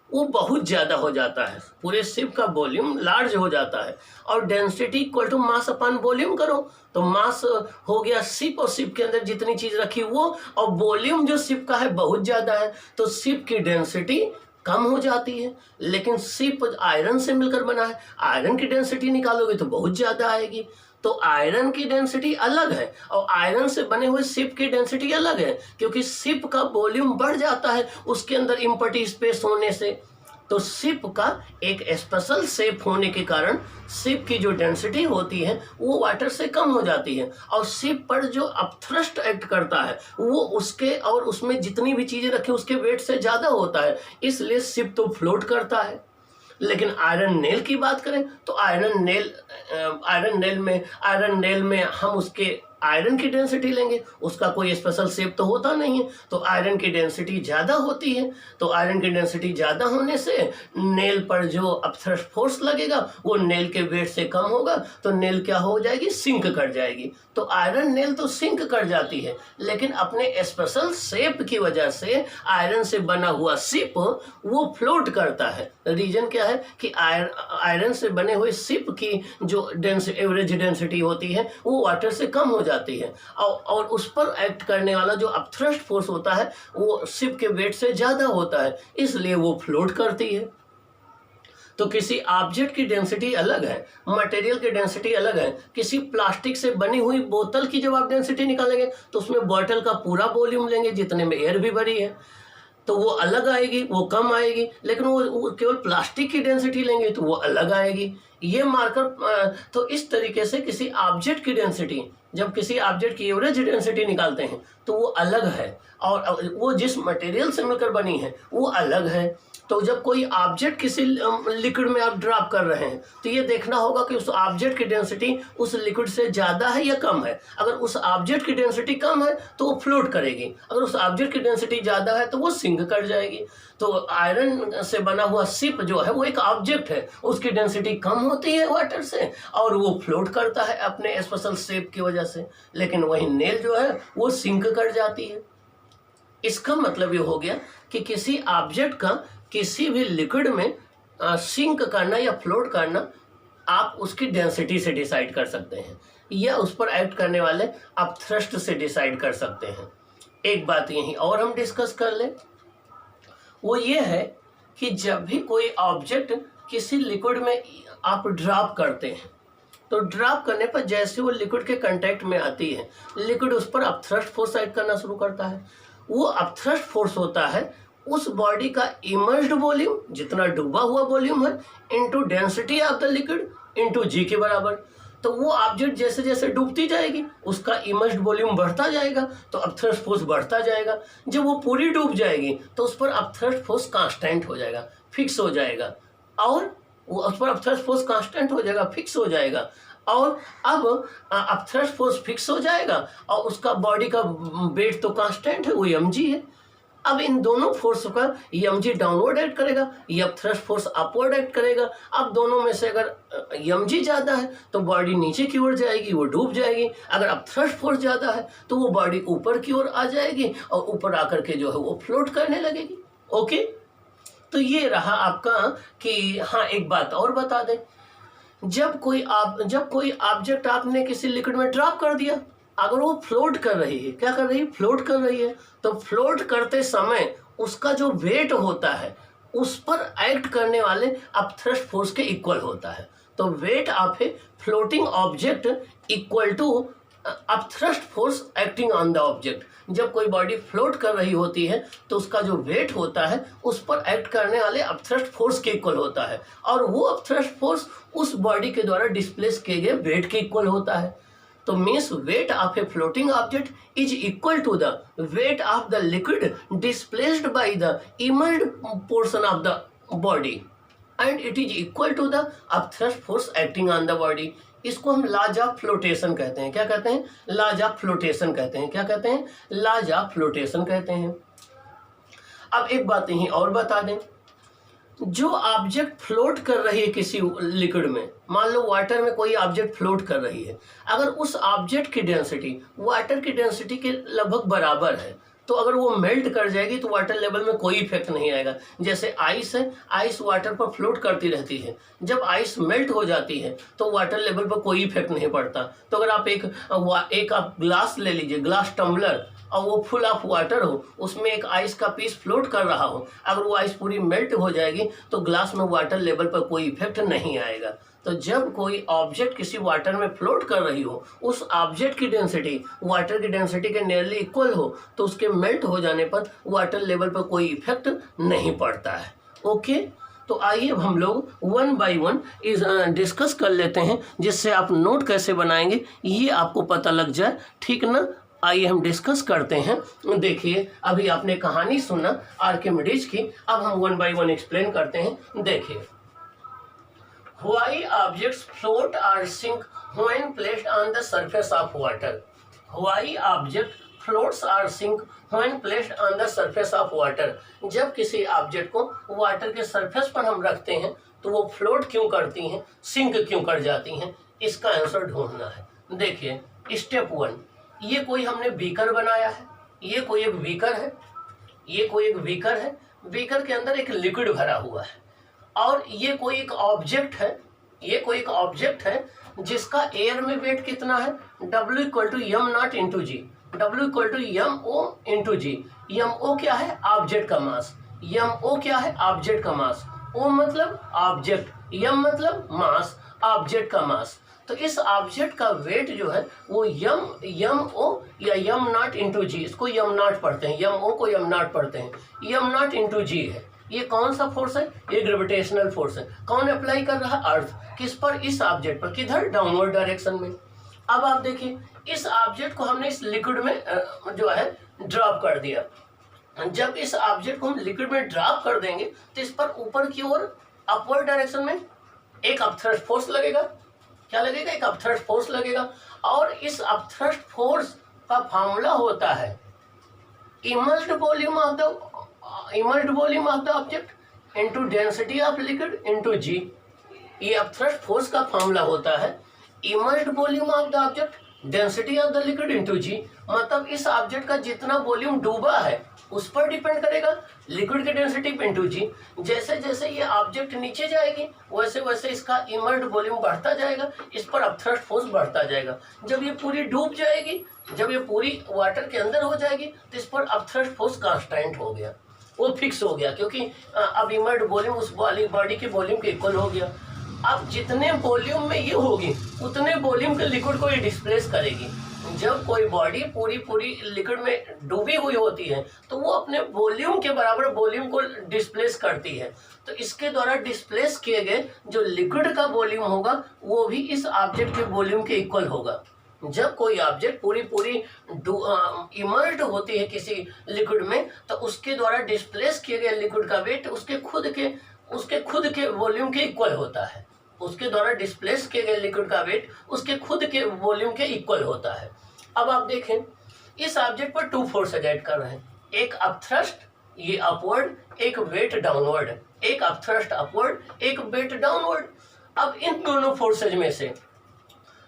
वो बहुत ज़्यादा हो जाता है, पूरे शिप का वॉल्यूम लार्ज हो जाता है। और density equal to mass upon volume करो, तो मास हो गया शिप, और शिप के अंदर जितनी चीज़ रखी वो, और वॉल्यूम जो शिप का है बहुत ज़्यादा है, तो शिप की डेंसिटी कम हो जाती है। लेकिन शिप आयरन से मिलकर बना है, आयरन की डेंसिटी निकालोगे तो बहुत ज़्यादा आएगी। तो आयरन की डेंसिटी अलग है और आयरन से बने हुए शिप की डेंसिटी अलग है, क्योंकि शिप का वॉल्यूम बढ़ जाता है उसके अंदर इम्पटी स्पेस होने से। तो शिप का एक स्पेशल शेप होने के कारण शिप की जो डेंसिटी होती है वो वाटर से कम हो जाती है, और शिप पर जो अपथ्रस्ट एक्ट करता है वो उसके और उसमें जितनी भी चीज़ें रखी उसके वेट से ज़्यादा होता है, इसलिए शिप तो फ्लोट करता है। लेकिन आयरन नेल की बात करें तो आयरन नेल में हम उसके आयरन की डेंसिटी लेंगे, उसका कोई स्पेशल शेप तो होता नहीं है, तो आयरन की डेंसिटी ज़्यादा होती है। तो आयरन की डेंसिटी ज़्यादा होने से नेल पर जो अपथ्रस्ट फोर्स लगेगा वो नेल के वेट से कम होगा, तो नेल क्या हो जाएगी? सिंक कर जाएगी। तो आयरन नेल तो सिंक कर जाती है, लेकिन अपने स्पेशल शेप की वजह से आयरन से बना हुआ शिप वो फ्लोट करता है। रीजन क्या है कि आयरन से बने हुए शिप की जो एवरेज डेंसिटी होती है वो वाटर से कम हो जाती है, और उस पर एक्ट करने वाला जो अपथ्रस्ट फोर्स होता है वो शिप के वेट से ज़्यादा होता है, इसलिए वो फ्लोट करती है। तो किसी ऑब्जेक्ट की डेंसिटी अलग है, मटेरियल की डेंसिटी अलग है। किसी प्लास्टिक से बनी हुई बोतल की जब आप डेंसिटी निकालेंगे तो उसमें बोतल का पूरा वॉल्यूम लेंगे जितने में एयर भी भरी है, तो वो अलग आएगी, वो कम आएगी। लेकिन वो केवल प्लास्टिक की डेंसिटी लेंगे तो वो अलग आएगी। ये मार्कर तो इस तरीके से किसी ऑब्जेक्ट की डेंसिटी, जब किसी ऑब्जेक्ट की एवरेज डेंसिटी निकालते हैं तो वो अलग है, और वो जिस मटेरियल से मिलकर बनी है वो अलग है। तो जब कोई ऑब्जेक्ट किसी लिक्विड में आप ड्रॉप कर रहे हैं तो ये देखना होगा कि उस ऑब्जेक्ट की डेंसिटी उस लिक्विड से ज़्यादा है या कम है। अगर उस ऑब्जेक्ट की डेंसिटी कम है तो वो फ्लोट करेगी, अगर उस ऑब्जेक्ट की डेंसिटी ज़्यादा है तो वो सिंक कर जाएगी। तो आयरन से बना हुआ शिप जो है वो एक ऑब्जेक्ट है, उसकी डेंसिटी कम होती है वाटर से और वो फ्लोट करता है अपने स्पेशल शेप की वजह से। लेकिन वही नेल जो है वो सिंक कर जाती है। इसका मतलब ये हो गया कि किसी ऑब्जेक्ट का किसी भी लिक्विड में सिंक करना या फ्लोट करना आप उसकी डेंसिटी से डिसाइड कर सकते हैं, या उस पर एक्ट करने वाले अपथ्रस्ट से डिसाइड कर सकते हैं। एक बात यही और हम डिस्कस कर लें, वो ये है कि जब भी कोई ऑब्जेक्ट किसी लिक्विड में आप ड्रॉप करते हैं तो ड्रॉप करने पर जैसे वो लिक्विड के कांटेक्ट में आती है, लिक्विड उस पर अपथ्रस्ट फोर्स एक्ट करना शुरू करता है। वो अपथ्रस्ट फोर्स होता है उस बॉडी का इमर्ज्ड वॉल्यूम, जितना डूबा हुआ वॉल्यूम है, into density of the liquid into g के बराबर। तो वो ऑब्जेक्ट जैसे जैसे डूबती जाएगी उसका इमर्स्ड वॉल्यूम बढ़ता जाएगा, तो अपथ्रस्ट फोर्स बढ़ता जाएगा। जब वो पूरी डूब जाएगी तो उस पर अपथ्रस्ट फोर्स कांस्टेंट हो जाएगा, फिक्स हो जाएगा, और वो उस पर अपथ्रस्ट फोर्स कांस्टेंट हो जाएगा, फिक्स हो जाएगा। और अब अपथ्रस्ट फोर्स फिक्स हो जाएगा और उसका बॉडी का वेट तो कांस्टेंट है, वो mg है। अब इन दोनों फोर्स का mg डाउनवर्ड एक्ट करेगा, ये अपथ्रस्ट फोर्स अपवर्ड एक्ट करेगा। अब दोनों में से अगर mg ज़्यादा है तो बॉडी नीचे की ओर जाएगी, वो डूब जाएगी। अगर अपथ्रस्ट फोर्स ज़्यादा है तो वो बॉडी ऊपर की ओर आ जाएगी और ऊपर आकर के जो है वो फ्लोट करने लगेगी। ओके, तो ये रहा आपका कि हाँ, एक बात और बता दें, जब कोई ऑब्जेक्ट आपने किसी लिक्विड में ड्रॉप कर दिया, अगर वो फ्लोट कर रही है, क्या कर रही है, फ्लोट कर रही है, तो फ्लोट करते समय उसका जो वेट होता है उस पर एक्ट करने वाले अपथ्रस्ट फोर्स के इक्वल होता है। तो weight of a floating object equal to upthrust force acting on the object. जब कोई बॉडी फ्लोट कर रही होती है तो उसका जो वेट होता है उस पर एक्ट करने वाले अपथ्रस्ट फोर्स के इक्वल होता है, और वो अपथ्रस्ट फोर्स उस बॉडी के द्वारा डिस्प्लेस किए गए वेट के इक्वल होता है। तो means weight of a floating object is equal to the weight of the liquid displaced by the immersed portion of the body and it is equal to the upthrust force acting on the body. इसको हम laws of flotation कहते हैं। क्या कहते हैं? Laws of flotation कहते हैं। क्या कहते हैं? लॉज ऑफ फ्लोटेशन कहते हैं। अब एक बात यहीं और बता दें, जो ऑब्जेक्ट फ्लोट कर रही है किसी लिक्विड में, मान लो वाटर में कोई ऑब्जेक्ट फ्लोट कर रही है, अगर उस ऑब्जेक्ट की डेंसिटी वाटर की डेंसिटी के लगभग बराबर है तो अगर वो मेल्ट कर जाएगी तो वाटर लेवल में कोई इफेक्ट नहीं आएगा। जैसे आइस है, आइस वाटर पर फ्लोट करती रहती है, जब आइस मेल्ट हो जाती है तो वाटर लेवल पर कोई इफेक्ट नहीं पड़ता। तो अगर आप एक आप ग्लास ले लीजिए, ग्लास टम्बलर, और वो फुल ऑफ वाटर हो, उसमें एक आइस का पीस फ्लोट कर रहा हो, अगर वो आइस पूरी मेल्ट हो जाएगी तो ग्लास में वाटर लेवल पर कोई इफेक्ट नहीं आएगा। तो जब कोई ऑब्जेक्ट किसी वाटर में फ्लोट कर रही हो, उस ऑब्जेक्ट की डेंसिटी वाटर की डेंसिटी के नियरली इक्वल हो, तो उसके मेल्ट हो जाने पर वाटर लेवल पर कोई इफेक्ट नहीं पड़ता है। ओके, तो आइए अब हम लोग वन बाय वन इस डिस्कस कर लेते हैं, जिससे आप नोट कैसे बनाएंगे ये आपको पता लग जाए, ठीक ना। आइए हम डिस्कस करते हैं। देखिए, अभी आपने कहानी सुना आर्किमिडीज की, अब हम वन बाय वन एक्सप्लेन करते हैं। देखिए, Why objects float or sink when placed on the surface of water? Why object floats or sink when placed on the surface of water? जब किसी ऑब्जेक्ट को वाटर के सरफेस पर हम रखते हैं तो वो फ्लोट क्यों करती हैं, सिंक क्यों कर जाती हैं, इसका आंसर ढूंढना है। देखिए, स्टेप 1, ये कोई हमने बीकर बनाया है, ये कोई एक बीकर है, ये कोई एक बीकर है, बीकर के अंदर एक लिक्विड भरा हुआ है, और ये कोई एक ऑब्जेक्ट है, ये कोई एक ऑब्जेक्ट है जिसका एयर में वेट कितना है, W equal to m0 into g, W equal to MO into g. MO क्या है? ऑब्जेक्ट का मास। MO क्या है? ऑब्जेक्ट का मास। O मतलब ऑब्जेक्ट, M मतलब मास, ऑब्जेक्ट का मास। तो इस ऑब्जेक्ट का वेट जो है वो MO या m0 इंटू जी, इसको m0 पढ़ते हैं, MO को m0 पढ़ते हैं, m0 इंटू जी है। ये कौन सा फोर्स है? ये ग्रेविटेशनल फोर्स है। कौन अप्लाई कर रहा है? अर्थ। किस पर? इस ऑब्जेक्ट पर। किधर? डाउनवर्ड डायरेक्शन में। अब आप देखिए, इस ऑब्जेक्ट को हमने इस लिक्विड में जो है ड्रॉप कर दिया। जब इस ऑब्जेक्ट को हम लिक्विड में ड्रॉप कर देंगे तो इस पर ऊपर की ओर अपवर्ड डायरेक्शन में एक अपथ्रस्ट फोर्स लगेगा। क्या लगेगा? एक अपथ्रस्ट फोर्स लगेगा, और इस अपथ्रस्ट फोर्स का फॉर्मूला होता है immersed volume of the object into density of liquid into g. ये अपथ्रस्ट फोर्स का फॉर्मूला होता है immersed volume of the object density of the liquid into g. मतलब इस ऑब्जेक्ट का जितना वॉल्यूम डूबा है उस पर डिपेंड करेगा, लिक्विड की डेंसिटी इनटू जी। जैसे जैसे ये ऑब्जेक्ट नीचे जाएगी वैसे वैसे इसका इमर्स्ड वॉल्यूम बढ़ता जाएगा, इस पर अपथ्रस्ट फोर्स बढ़ता जाएगा। जब ये पूरी डूब जाएगी, जब ये पूरी वाटर के अंदर हो जाएगी तो इस पर अपथ्रस्ट फोर्स कांस्टेंट हो गया, वो फिक्स हो गया, क्योंकि अब इमर्स्ड वॉल्यूम उस बॉडी के वॉल्यूम के इक्वल हो गया। अब जितने वॉल्यूम में ये होगी उतने वॉल्यूम के लिक्विड को ये डिस्प्लेस करेगी। जब कोई बॉडी पूरी पूरी लिक्विड में डूबी हुई होती है तो वो अपने वॉल्यूम के बराबर वॉल्यूम को डिस्प्लेस करती है। तो इसके द्वारा डिस्प्लेस किए गए जो लिक्विड का वॉल्यूम होगा वो भी इस ऑब्जेक्ट के वॉल्यूम के इक्वल होगा। जब कोई ऑब्जेक्ट पूरी पूरी इमर्ज्ड होती है किसी लिक्विड में तो उसके द्वारा डिस्प्लेस किए गए लिक्विड का वेट उसके खुद के वॉल्यूम के इक्वल होता है। उसके द्वारा डिस्प्लेस किए गए लिक्विड का वेट उसके खुद के वॉल्यूम के इक्वल होता है। अब आप देखें इस ऑब्जेक्ट पर टू फोर्सेज ऐड कर रहे हैं, एक अपथ्रस्ट ये अपवर्ड, एक वेट डाउनवर्ड, एक अपथ्रस्ट अपवर्ड एक वेट डाउनवर्ड। अब इन दोनों फोर्सेज में से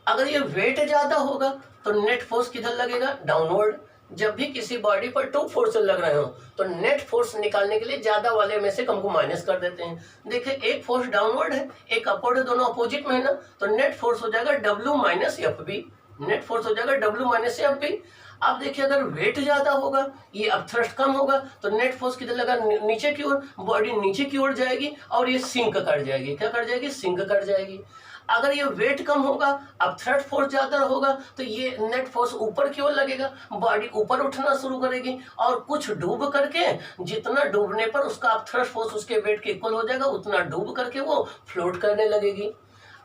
अगर ये वेट ज्यादा होगा तो नेट फोर्स किधर लगेगा, डाउनवर्ड। जब भी किसी बॉडी पर टू फोर्स लग रहे हो तो नेट फोर्स निकालने के लिए ज्यादा वाले में से कम को माइनस कर देते हैं। देखिए एक फोर्स डाउनवर्ड है एक अपवर्ड है, दोनों अपोजिट में है ना, तो नेट फोर्स हो जाएगा W minus F B, net force हो जाएगा W माइनस एफ बी। आप देखिए अगर वेट ज्यादा होगा ये अपथ्रस्ट कम होगा तो नेट फोर्स किधर लगा, नीचे की ओर, बॉडी नीचे की ओर जाएगी और ये सिंक कर जाएगी। क्या कर जाएगी, सिंक कर जाएगी। अगर ये वेट कम होगा अपथ्रस्ट फोर्स ज्यादा होगा तो ये नेट फोर्स ऊपर की ओर लगेगा, बॉडी ऊपर उठना शुरू करेगी और कुछ डूब करके, जितना डूबने पर उसका अपथ्रस्ट फोर्स उसके वेट के इक्वल हो जाएगा उतना डूब करके वो फ्लोट करने लगेगी।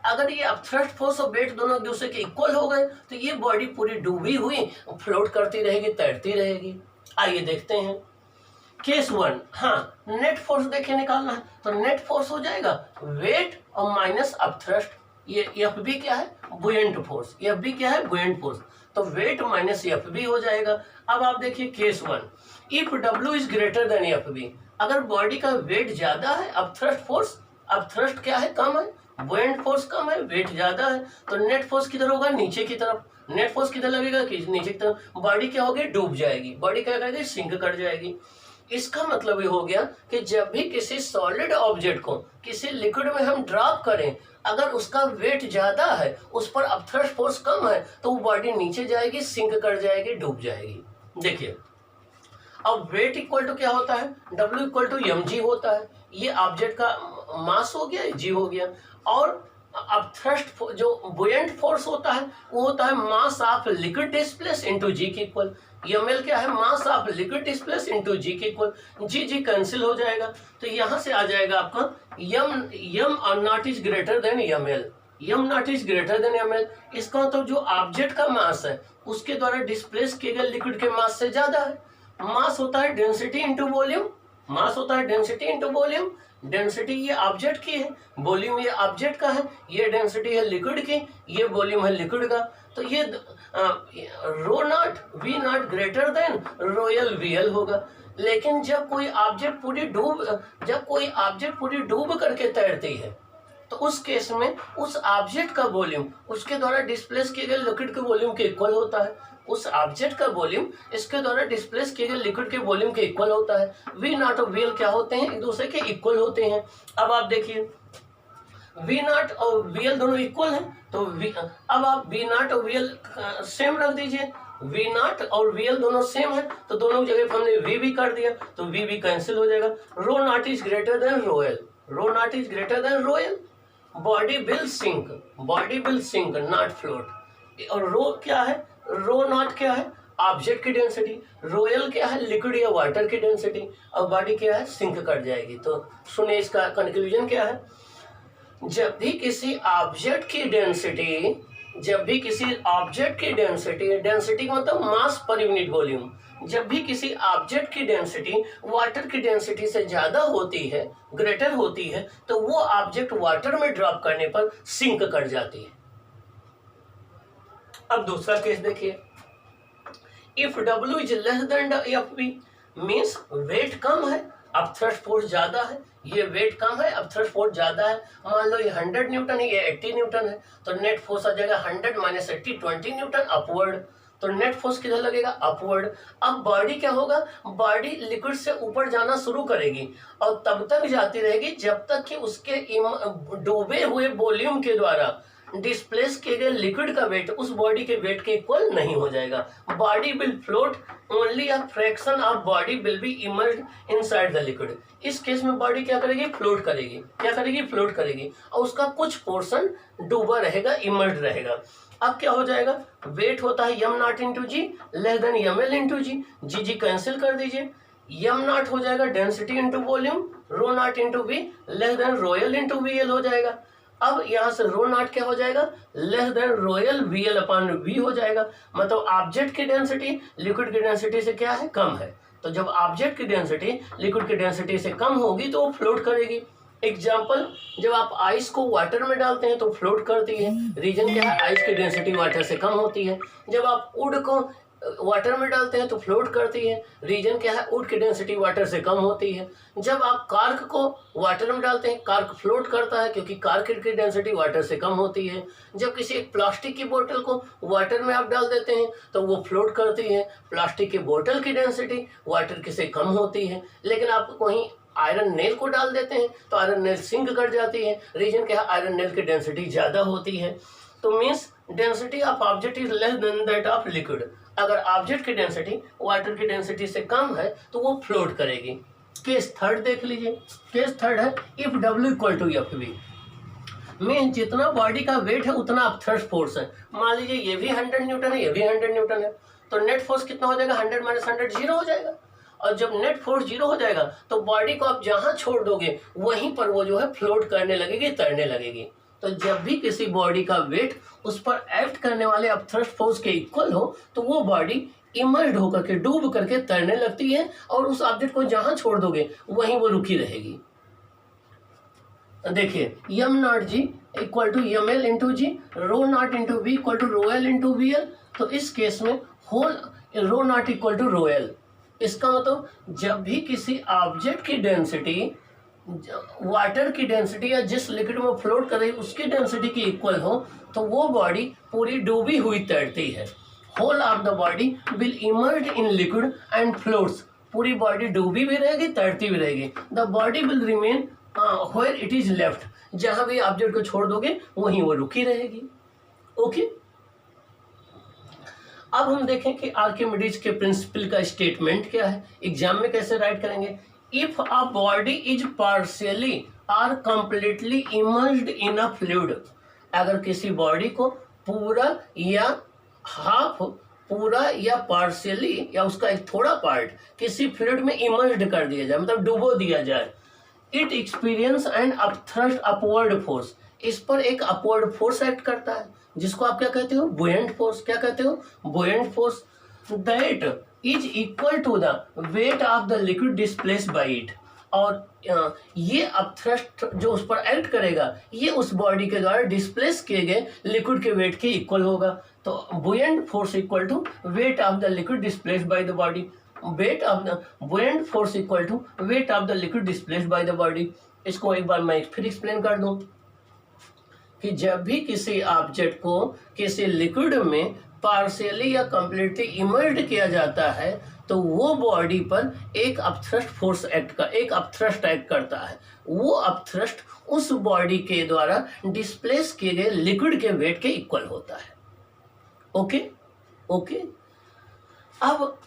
अगर ये अपथ्रस्ट फोर्स और वेट दोनों एक दूसरे के इक्वल हो गए तो ये बॉडी पूरी डूबी हुई फ्लोट करती रहेगी, तैरती रहेगी। आइए देखते हैं केस 1। हाँ, नेट फोर्स देखिए निकालना है तो नेट फोर्स हो जाएगा वेट और माइनस अपथ्रस्ट। ये एफ बी क्या है, बुयंट फोर्स, एफ बी क्या है, बुयंट फोर्स, तो वेट माइनस एफ बी हो जाएगा। अब आप देखिए case 1, if W is greater than F B, अगर बॉडी का वेट ज्यादा है अपथ्रस्ट क्या है, कम है, बुयंट फोर्स कम है, वेट ज्यादा है, तो नेट फोर्स किधर होगा, नीचे की तरफ। नेट फोर्स किधर लगेगा, नीचे की तरफ। बॉडी क्या होगी, डूब जाएगी, बॉडी क्या करेगी, सिंक कर जाएगी। इसका मतलब ये हो गया कि जब भी किसी सॉलिड ऑब्जेक्ट को किसी लिक्विड में हम ड्रॉप करें, अगर उसका वेट ज्यादा है, उस पर अपथ्रस्ट फोर्स कम है, तो वो बॉडी नीचे जाएगी, सिंक कर जाएगी, डूब जाएगी। देखिए अब वेट इक्वल टू क्या होता है, W इक्वल टू mg होता है। ये ऑब्जेक्ट का मास हो गया, g हो गया। और अपथ्रस्ट जो बुयंट फोर्स होता है वो होता है mass of liquid displace into g के इक्वल। ml क्या है, mass of liquid displace into g के इक्वल। g कैंसिल हो जाएगा तो यहाँ से आ जाएगा आपका m और not is greater then ml, m not is greater then ml। इसका मतलब जो ऑब्जेक्ट का मास है उसके द्वारा डिस्प्लेस किए गए लिक्विड के मास से ज्यादा है। मास होता है डेंसिटी इंटू वॉल्यूम, मास होता है डेंसिटी इंटू वॉल्यूम। डेंसिटी ये ऑब्जेक्ट की है, वॉल्यूम ये ऑब्जेक्ट का है, ये डेंसिटी है लिक्विड की, ये वॉल्यूम है लिक्विड का। तो ये rho naught V naught greater than rho l VL होगा। लेकिन जब कोई ऑब्जेक्ट पूरी डूब करके तैरती है तो उस केस में उस ऑब्जेक्ट का वॉल्यूम उसके द्वारा डिस्प्लेस किए गए लिक्विड के वॉल्यूम के इक्वल होता है। उस ऑब्जेक्ट का वॉल्यूम इसके द्वारा डिस्प्लेस किए गए लिक्विड के वॉल्यूम के इक्वल होता है। वी नॉट और वीएल क्या होते हैं, एक दूसरे के इक्वल होते हैं। अब आप देखिए वी नॉट और वीएल दोनों इक्वल हैं तो अब आप वी नॉट और वीएल सेम रख दीजिए। वी नॉट और वीएल दोनों सेम है तो दोनों जगह हमने वी भी कर दिया तो वी भी कैंसिल हो जाएगा। Rho naught is greater than rho l, rho naught is greater than rho l. Body will sink not float. और रो क्या है, रो नॉट क्या है, ऑब्जेक्ट की डेंसिटी, रोयल क्या है, लिक्विड या वाटर की डेंसिटी, और बॉडी क्या है, सिंक कर जाएगी। तो सुनिए इसका कंक्लूजन क्या है, जब भी किसी ऑब्जेक्ट की डेंसिटी मतलब मास पर यूनिट वॉल्यूम, जब भी किसी ऑब्जेक्ट की डेंसिटी वाटर की डेंसिटी से ज्यादा होती है, ग्रेटर होती है, तो वो ऑब्जेक्ट वाटर में ड्रॉप करने पर सिंक कर जाती है। अब दूसरा केस देखिए, if W is less than F B means weight कम है अपथ्रस्ट फोर्स ज्यादा है, ये वेट कम है अपथ्रस्ट फोर्स ज्यादा है। मान लो ये 100 न्यूटन है, ये 80 न्यूटन है, तो नेट फोर्स आ जाएगा 100 माइनस 80 20 न्यूटन अपवर्ड। तो नेट फोर्स किधर लगेगा, अपवर्ड। अब बॉडी क्या होगा, बॉडी लिक्विड से ऊपर जाना शुरू करेगी और तब तक जाती रहेगी जब तक कि उसके डूबे हुए वॉल्यूम के द्वारा डिस्प्लेस किए गए लिक्विड का वेट उस बॉडी के वेट के इक्वल नहीं हो जाएगा। Body will float only a fraction of body will be emerged inside the liquid. इस केस में बॉडी क्या करेगी, फ्लोट करेगी। क्या करेगी, फ्लोट करेगी और उसका कुछ पोर्शन डूबा रहेगा, इमर्ज्ड रहेगा। अब क्या हो जाएगा, वेट होता है m naught into g less than m L into g, g g cancel कर दीजिए, यम नॉट हो जाएगा density into volume rho naught into V less than rho l into V L हो जाएगा। अब यहाँ से रो नॉट क्या हो जाएगा, लेस देन रोयल वी एल अपॉन वी हो जाएगा। मतलब ऑब्जेक्ट की डेंसिटी लिक्विड की डेंसिटी से क्या है, कम है। तो जब ऑब्जेक्ट की डेंसिटी लिक्विड की डेंसिटी से कम होगी तो वो फ्लोट करेगी। एग्जाम्पल, जब आप आइस को वाटर में डालते हैं तो फ्लोट करती है, रीजन क्या है, आइस की डेंसिटी वाटर से कम होती है। जब आप वुड को वाटर में डालते हैं तो फ्लोट करती है, रीजन क्या है, वुड की डेंसिटी वाटर से कम होती है। जब आप कार्क को वाटर में डालते हैं, कार्क फ्लोट करता है क्योंकि कार्क की डेंसिटी वाटर से कम होती है। जब किसी एक प्लास्टिक की बोतल को वाटर में आप डाल देते हैं तो वो फ्लोट करती है, प्लास्टिक की बोतल की डेंसिटी वाटर की से कम होती है। लेकिन आप वहीं आयरन नेल को डाल देते हैं तो आयरन नेल सिंक कर जाती है, रीजन क्या है, आयरन नेल की डेंसिटी ज़्यादा होती है। तो means density of object is less then that of liquid. अगर ऑब्जेक्ट की डेंसिटी वाटर की डेंसिटी से कम है तो वो फ्लोट करेगी। केस थर्ड देख लीजिए, केस थर्ड है if W equal to F V, mean जितना बॉडी का वेट है उतना अपथ्रस्ट फोर्स है। मान लीजिए ये भी 100 न्यूटन है, ये भी 100 न्यूटन है, तो नेट फोर्स कितना हो जाएगा, 100 माइनस 100 जीरो हो जाएगा। और जब नेट फोर्स जीरो हो जाएगा तो बॉडी को आप जहां छोड़ दोगे वहीं पर वो जो है फ्लोट करने लगेगी, तैरने लगेगी। तो जब भी किसी बॉडी का वेट उस पर एक्ट करने वाले अपथ्रस्ट फोर्स के इक्वल हो तो वो बॉडी इमर्ज होकर के, डूब करके तैरने लगती है, और उस ऑब्जेक्ट को जहां छोड़ दोगे वहीं वो रुकी रहेगी। देखिए m naught g equal to m L into g, rho naught into V equal to rho L into V L. तो इस केस में whole rho naught equal to rho L. इसका मतलब जब भी किसी ऑब्जेक्ट की डेंसिटी वाटर की डेंसिटी या जिस लिक्विड में फ्लोट कर रही है उसकी डेंसिटी की इक्वल हो तो वो बॉडी पूरी डूबी हुई तैरती है। Whole of the body will emerge in liquid and floats, पूरी बॉडी डूबी भी रहेगी, तैरती भी रहेगी। The body will remain where it is left, जहां भी ऑब्जेक्ट को छोड़ दोगे वहीं वो रुकी रहेगी। ओके, अब हम देखें कि आर्किमिडीज के प्रिंसिपल का स्टेटमेंट क्या है, एग्जाम में कैसे राइट करेंगे। If a body is partially और completely immersed in a fluid, अगर किसी बॉडी को पूरा या हाफ, पूरा या पार्शियली या उसका एक थोड़ा पार्ट किसी फ्लूइड में इमर्ज्ड कर दिया जाए, मतलब डुबो दिया जाए, it experience and upthrust upward force, इस पर एक अपवर्ड फोर्स एक्ट करता है जिसको आप क्या कहते हो, बुयंट फोर्स। क्या कहते हो, buoyant force. That is equal to the weight of the liquid displaced by it, और ये अपथ्रस्ट जो उस पर एक्ट करेगा ये उस बॉडी के द्वारा डिस्प्लेस किए गए लिक्विड के वेट के इक्वल होगा। तो buoyant force equal to weight of the liquid displaced by the body, weight of the buoyant force equal to weight of the liquid displaced by the body. इसको एक बार मैं फिर एक्सप्लेन कर दूं कि जब भी किसी ऑब्जेक्ट को किसी लिक्विड में पार्शियली या कंप्लीटली इमर्ज्ड किया जाता है तो वो बॉडी पर एक अपथ्रस्ट फोर्स एक्ट एक अपथ्रस्ट एक्ट करता है। वो अपथ्रस्ट उस बॉडी के द्वारा डिस्प्लेस किए गए लिक्विड के वेट के इक्वल होता है। ओके ओके, अब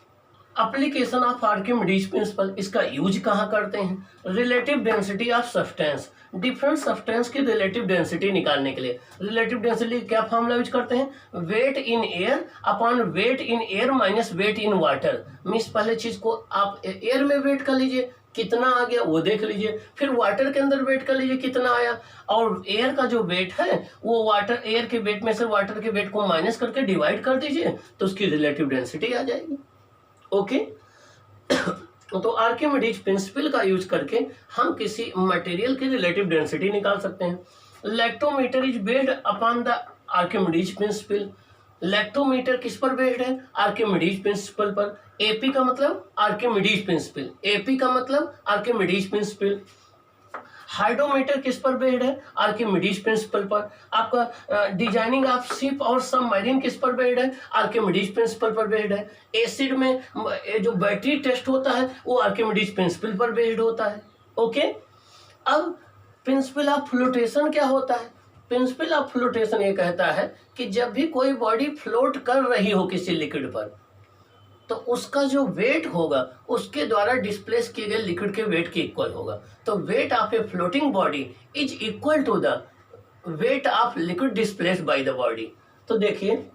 एप्लीकेशन ऑफ आर्किमिडीज प्रिंसिपल, इसका यूज कहाँ करते हैं, relative density of substance, different substance की रिलेटिव डेंसिटी निकालने के लिए। रिलेटिव डेंसिटी क्या फॉर्मूला यूज करते हैं, weight in air upon weight in air minus weight in water. Means पहले चीज को आप एयर में वेट कर लीजिए कितना आ गया वो देख लीजिए, फिर वाटर के अंदर वेट कर लीजिए कितना आया, और एयर का जो वेट है वो वाटर एयर के वेट में से वाटर के वेट को माइनस करके डिवाइड कर दीजिए तो उसकी रिलेटिव डेंसिटी आ जाएगी। ओके तो आर्किमिडीज प्रिंसिपल का यूज करके हम किसी मटेरियल की रिलेटिव डेंसिटी निकाल सकते हैं। Lactometer is based upon the Archimedes principal. Lactometer किस पर बेस्ड है, आर्किमिडीज प्रिंसिपल पर। एपी का मतलब आर्किमिडीज प्रिंसिपल, एपी का मतलब आर्किमिडीज प्रिंसिपल। हाइड्रोमीटर किस पर बेस्ड है, आर्किमिडीज प्रिंसिपल पर। आपका डिजाइनिंग ऑफ शिप और सबमरीन किस पर बेस्ड है, आर्किमिडीज प्रिंसिपल पर बेस्ड है। एसिड में जो बैटरी टेस्ट होता है वो आर्किमिडीज प्रिंसिपल पर बेस्ड होता है। ओके, अब प्रिंसिपल ऑफ फ्लोटेशन क्या होता है, प्रिंसिपल ऑफ फ्लोटेशन ये कहता है कि जब भी कोई बॉडी फ्लोट कर रही हो किसी लिक्विड पर तो उसका जो वेट होगा उसके द्वारा डिस्प्लेस किए गए लिक्विड के वेट के इक्वल होगा। तो weight of a floating body is equal to the weight of liquid displaced by the body. तो देखिए,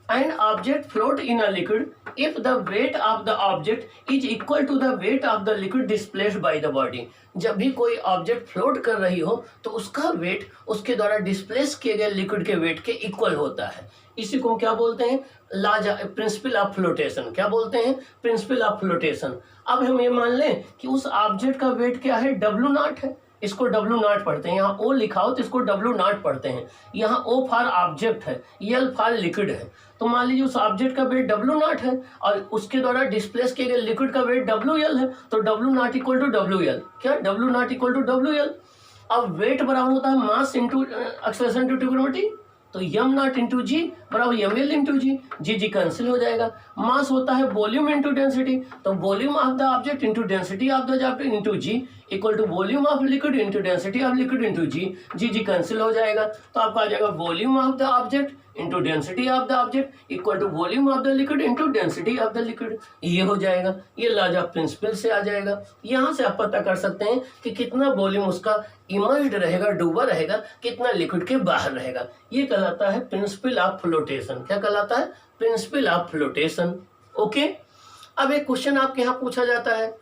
an object float in a liquid if the weight of the object is equal to the weight of the liquid displaced by the body। जब भी कोई object float कर रही हो तो उसका वेट उसके द्वारा डिस्प्लेस किए गए लिक्विड के वेट के इक्वल होता है। इसी को हम क्या बोलते हैं? Principle of flotation. क्या बोलते हैं? Principle of flotation. अब हम ये मान लें कि उस ऑब्जेक्ट का वेट क्या है? W नॉट है। इसको W नॉट पढ़ते हैं, यहाँ O लिखा हो तो इसको W नॉट पढ़ते हैं। यहाँ O फॉर ऑब्जेक्ट है, L फॉर लिक्विड है। तो मान लीजिए उस ऑब्जेक्ट का वेट W नॉट है और उसके द्वारा डिस्प्लेस किए गए लिक्विड का वेट WL है, तो W naught equal to WL। क्या? W naught equal to WL। अब वेट बराबर होता है मास इंटू एक्सेलरेशन इंटू ट्यूबोमेट्री, तो m नॉट इंटू जी बराबर ml into g, g cancel हो जाएगा। मास होता है वॉल्यूम इंटू डेंसिटी, तो volume of the object into density of the object into g equal to volume of liquid into density of liquid into g, g cancel हो जाएगा। तो आपका आ जाएगा volume of the object into density of the object equal to volume of the liquid into density of the liquid. ये हो जाएगा, ये लॉज ऑफ प्रिंसिपल से आ जाएगा। यहाँ से आप पता कर सकते हैं कि कितना वॉल्यूम उसका इमर्ज्ड रहेगा, डूबा रहेगा, कितना लिक्विड के बाहर रहेगा। ये कहलाता है प्रिंसिपल ऑफ फ्लोटेशन। क्या कहलाता है? Principle of flotation. ओके, अब एक क्वेश्चन आपके यहाँ पूछा जाता है।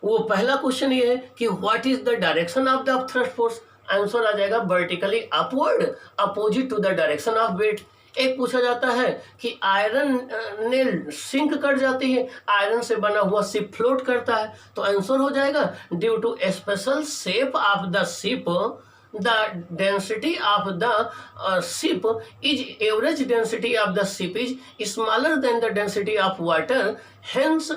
वो पहला क्वेश्चन ये है कि what is the direction of the thrust force. Answer आ जाएगा vertically upward, opposite to the direction of weight. एक पूछा जाता है कि आयरन ने सिंक कर जाती है, आयरन से बना हुआ शिप फ्लोट करता है, तो आंसर हो जाएगा due to special shape of the ship the density of the ship is average density of the ship is smaller than the density of water, hence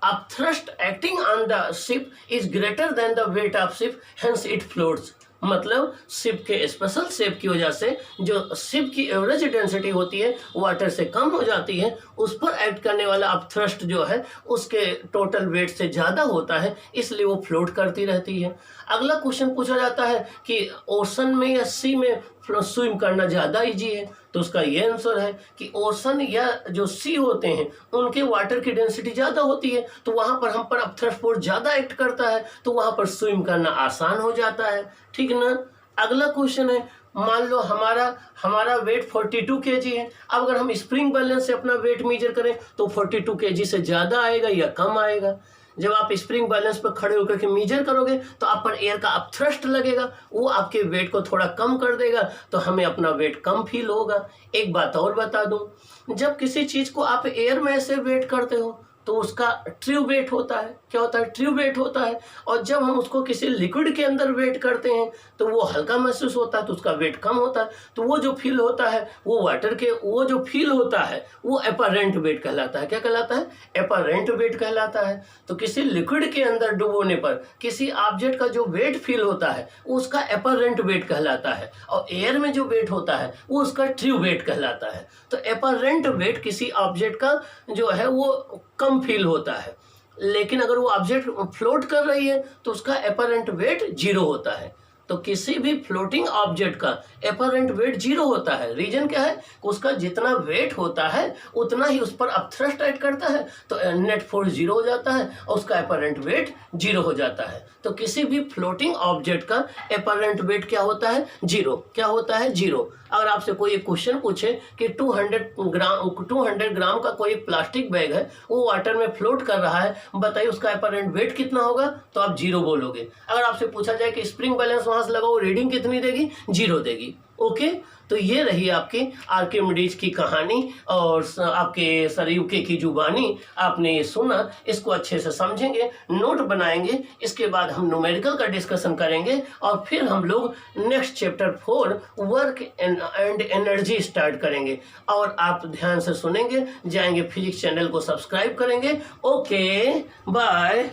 upthrust acting on the ship is greater than the weight of ship, hence it floats। मतलब ship के special shape की वजह से जो ship की average density होती है water से कम हो जाती है, उस पर एक्ट करने वाला अपथ्रस्ट जो है उसके टोटल वेट से ज़्यादा होता है, इसलिए वो फ्लोट करती रहती है। अगला क्वेश्चन पूछा जाता है कि ओशन में या सी में स्विम करना ज़्यादा इजी है, तो उसका ये आंसर है कि ओशन या जो सी होते हैं उनके वाटर की डेंसिटी ज़्यादा होती है, तो वहाँ पर हम पर अपथ्रस्ट फोर्स ज़्यादा एक्ट करता है, तो वहाँ पर स्विम करना आसान हो जाता है। ठीक ना। अगला क्वेश्चन है, मान लो हमारा वेट 42 kg है। अब अगर हम स्प्रिंग बैलेंस से अपना वेट मेजर करें तो 42 kg से ज़्यादा आएगा या कम आएगा। जब आप स्प्रिंग बैलेंस पर खड़े होकर के मेजर करोगे तो आप पर एयर का अपथ्रस्ट लगेगा, वो आपके वेट को थोड़ा कम कर देगा, तो हमें अपना वेट कम फील होगा। एक बात और बता दूं, जब किसी चीज़ को आप एयर में ऐसे वेट करते हो तो उसका ट्रू वेट होता है। क्या होता है? ट्रू वेट होता है। और जब हम उसको किसी लिक्विड के अंदर वेट करते हैं तो वो हल्का महसूस होता है, तो उसका वेट कम होता है। तो वो जो फील होता है वो वाटर के वो जो फील होता है वो एपरेंट वेट कहलाता है। क्या कहलाता है? एपरेंट वेट कहलाता है। तो किसी लिक्विड के अंदर डुबोने पर किसी ऑब्जेक्ट का जो वेट फील होता है वो उसका एपरेंट वेट कहलाता है, और एयर में जो वेट होता है वो उसका ट्रू वेट कहलाता है। तो एपरेंट वेट किसी ऑब्जेक्ट का जो है वो कम फील होता है, लेकिन अगर वो ऑब्जेक्ट फ्लोट कर रही है तो उसका एपरेंट वेट 0 होता है। तो किसी भी फ्लोटिंग ऑब्जेक्ट का एपरेंट वेट 0 होता है। रीजन क्या है? उसका जितना वेट होता है उतना ही उस पर अपथ्रस्ट एक्ट करता है, तो नेट फोर्स 0 हो जाता है और उसका एपरेंट वेट 0 हो जाता है। तो किसी भी फ्लोटिंग ऑब्जेक्ट का एपरेंट वेट क्या होता है? 0। क्या होता है? 0। अगर आपसे कोई एक क्वेश्चन पूछे कि 200 ग्राम का कोई प्लास्टिक बैग है, वो वाटर में फ्लोट कर रहा है, बताइए उसका एपरेंट वेट कितना होगा, तो आप 0 बोलोगे। अगर आपसे पूछा जाए कि स्प्रिंग बैलेंस वहां से लगाओ, रीडिंग कितनी देगी? 0 देगी। ओके, तो ये रही आपकी आर्किमिडीज की कहानी और आपके सरयू की जुबानी। आपने ये सुना, इसको अच्छे से समझेंगे, नोट बनाएंगे, इसके बाद हम न्यूमेरिकल का डिस्कशन करेंगे और फिर हम लोग next chapter 4 work and energy start करेंगे। और आप ध्यान से सुनेंगे, जाएंगे फिजिक्स चैनल को सब्सक्राइब करेंगे। Okay, bye.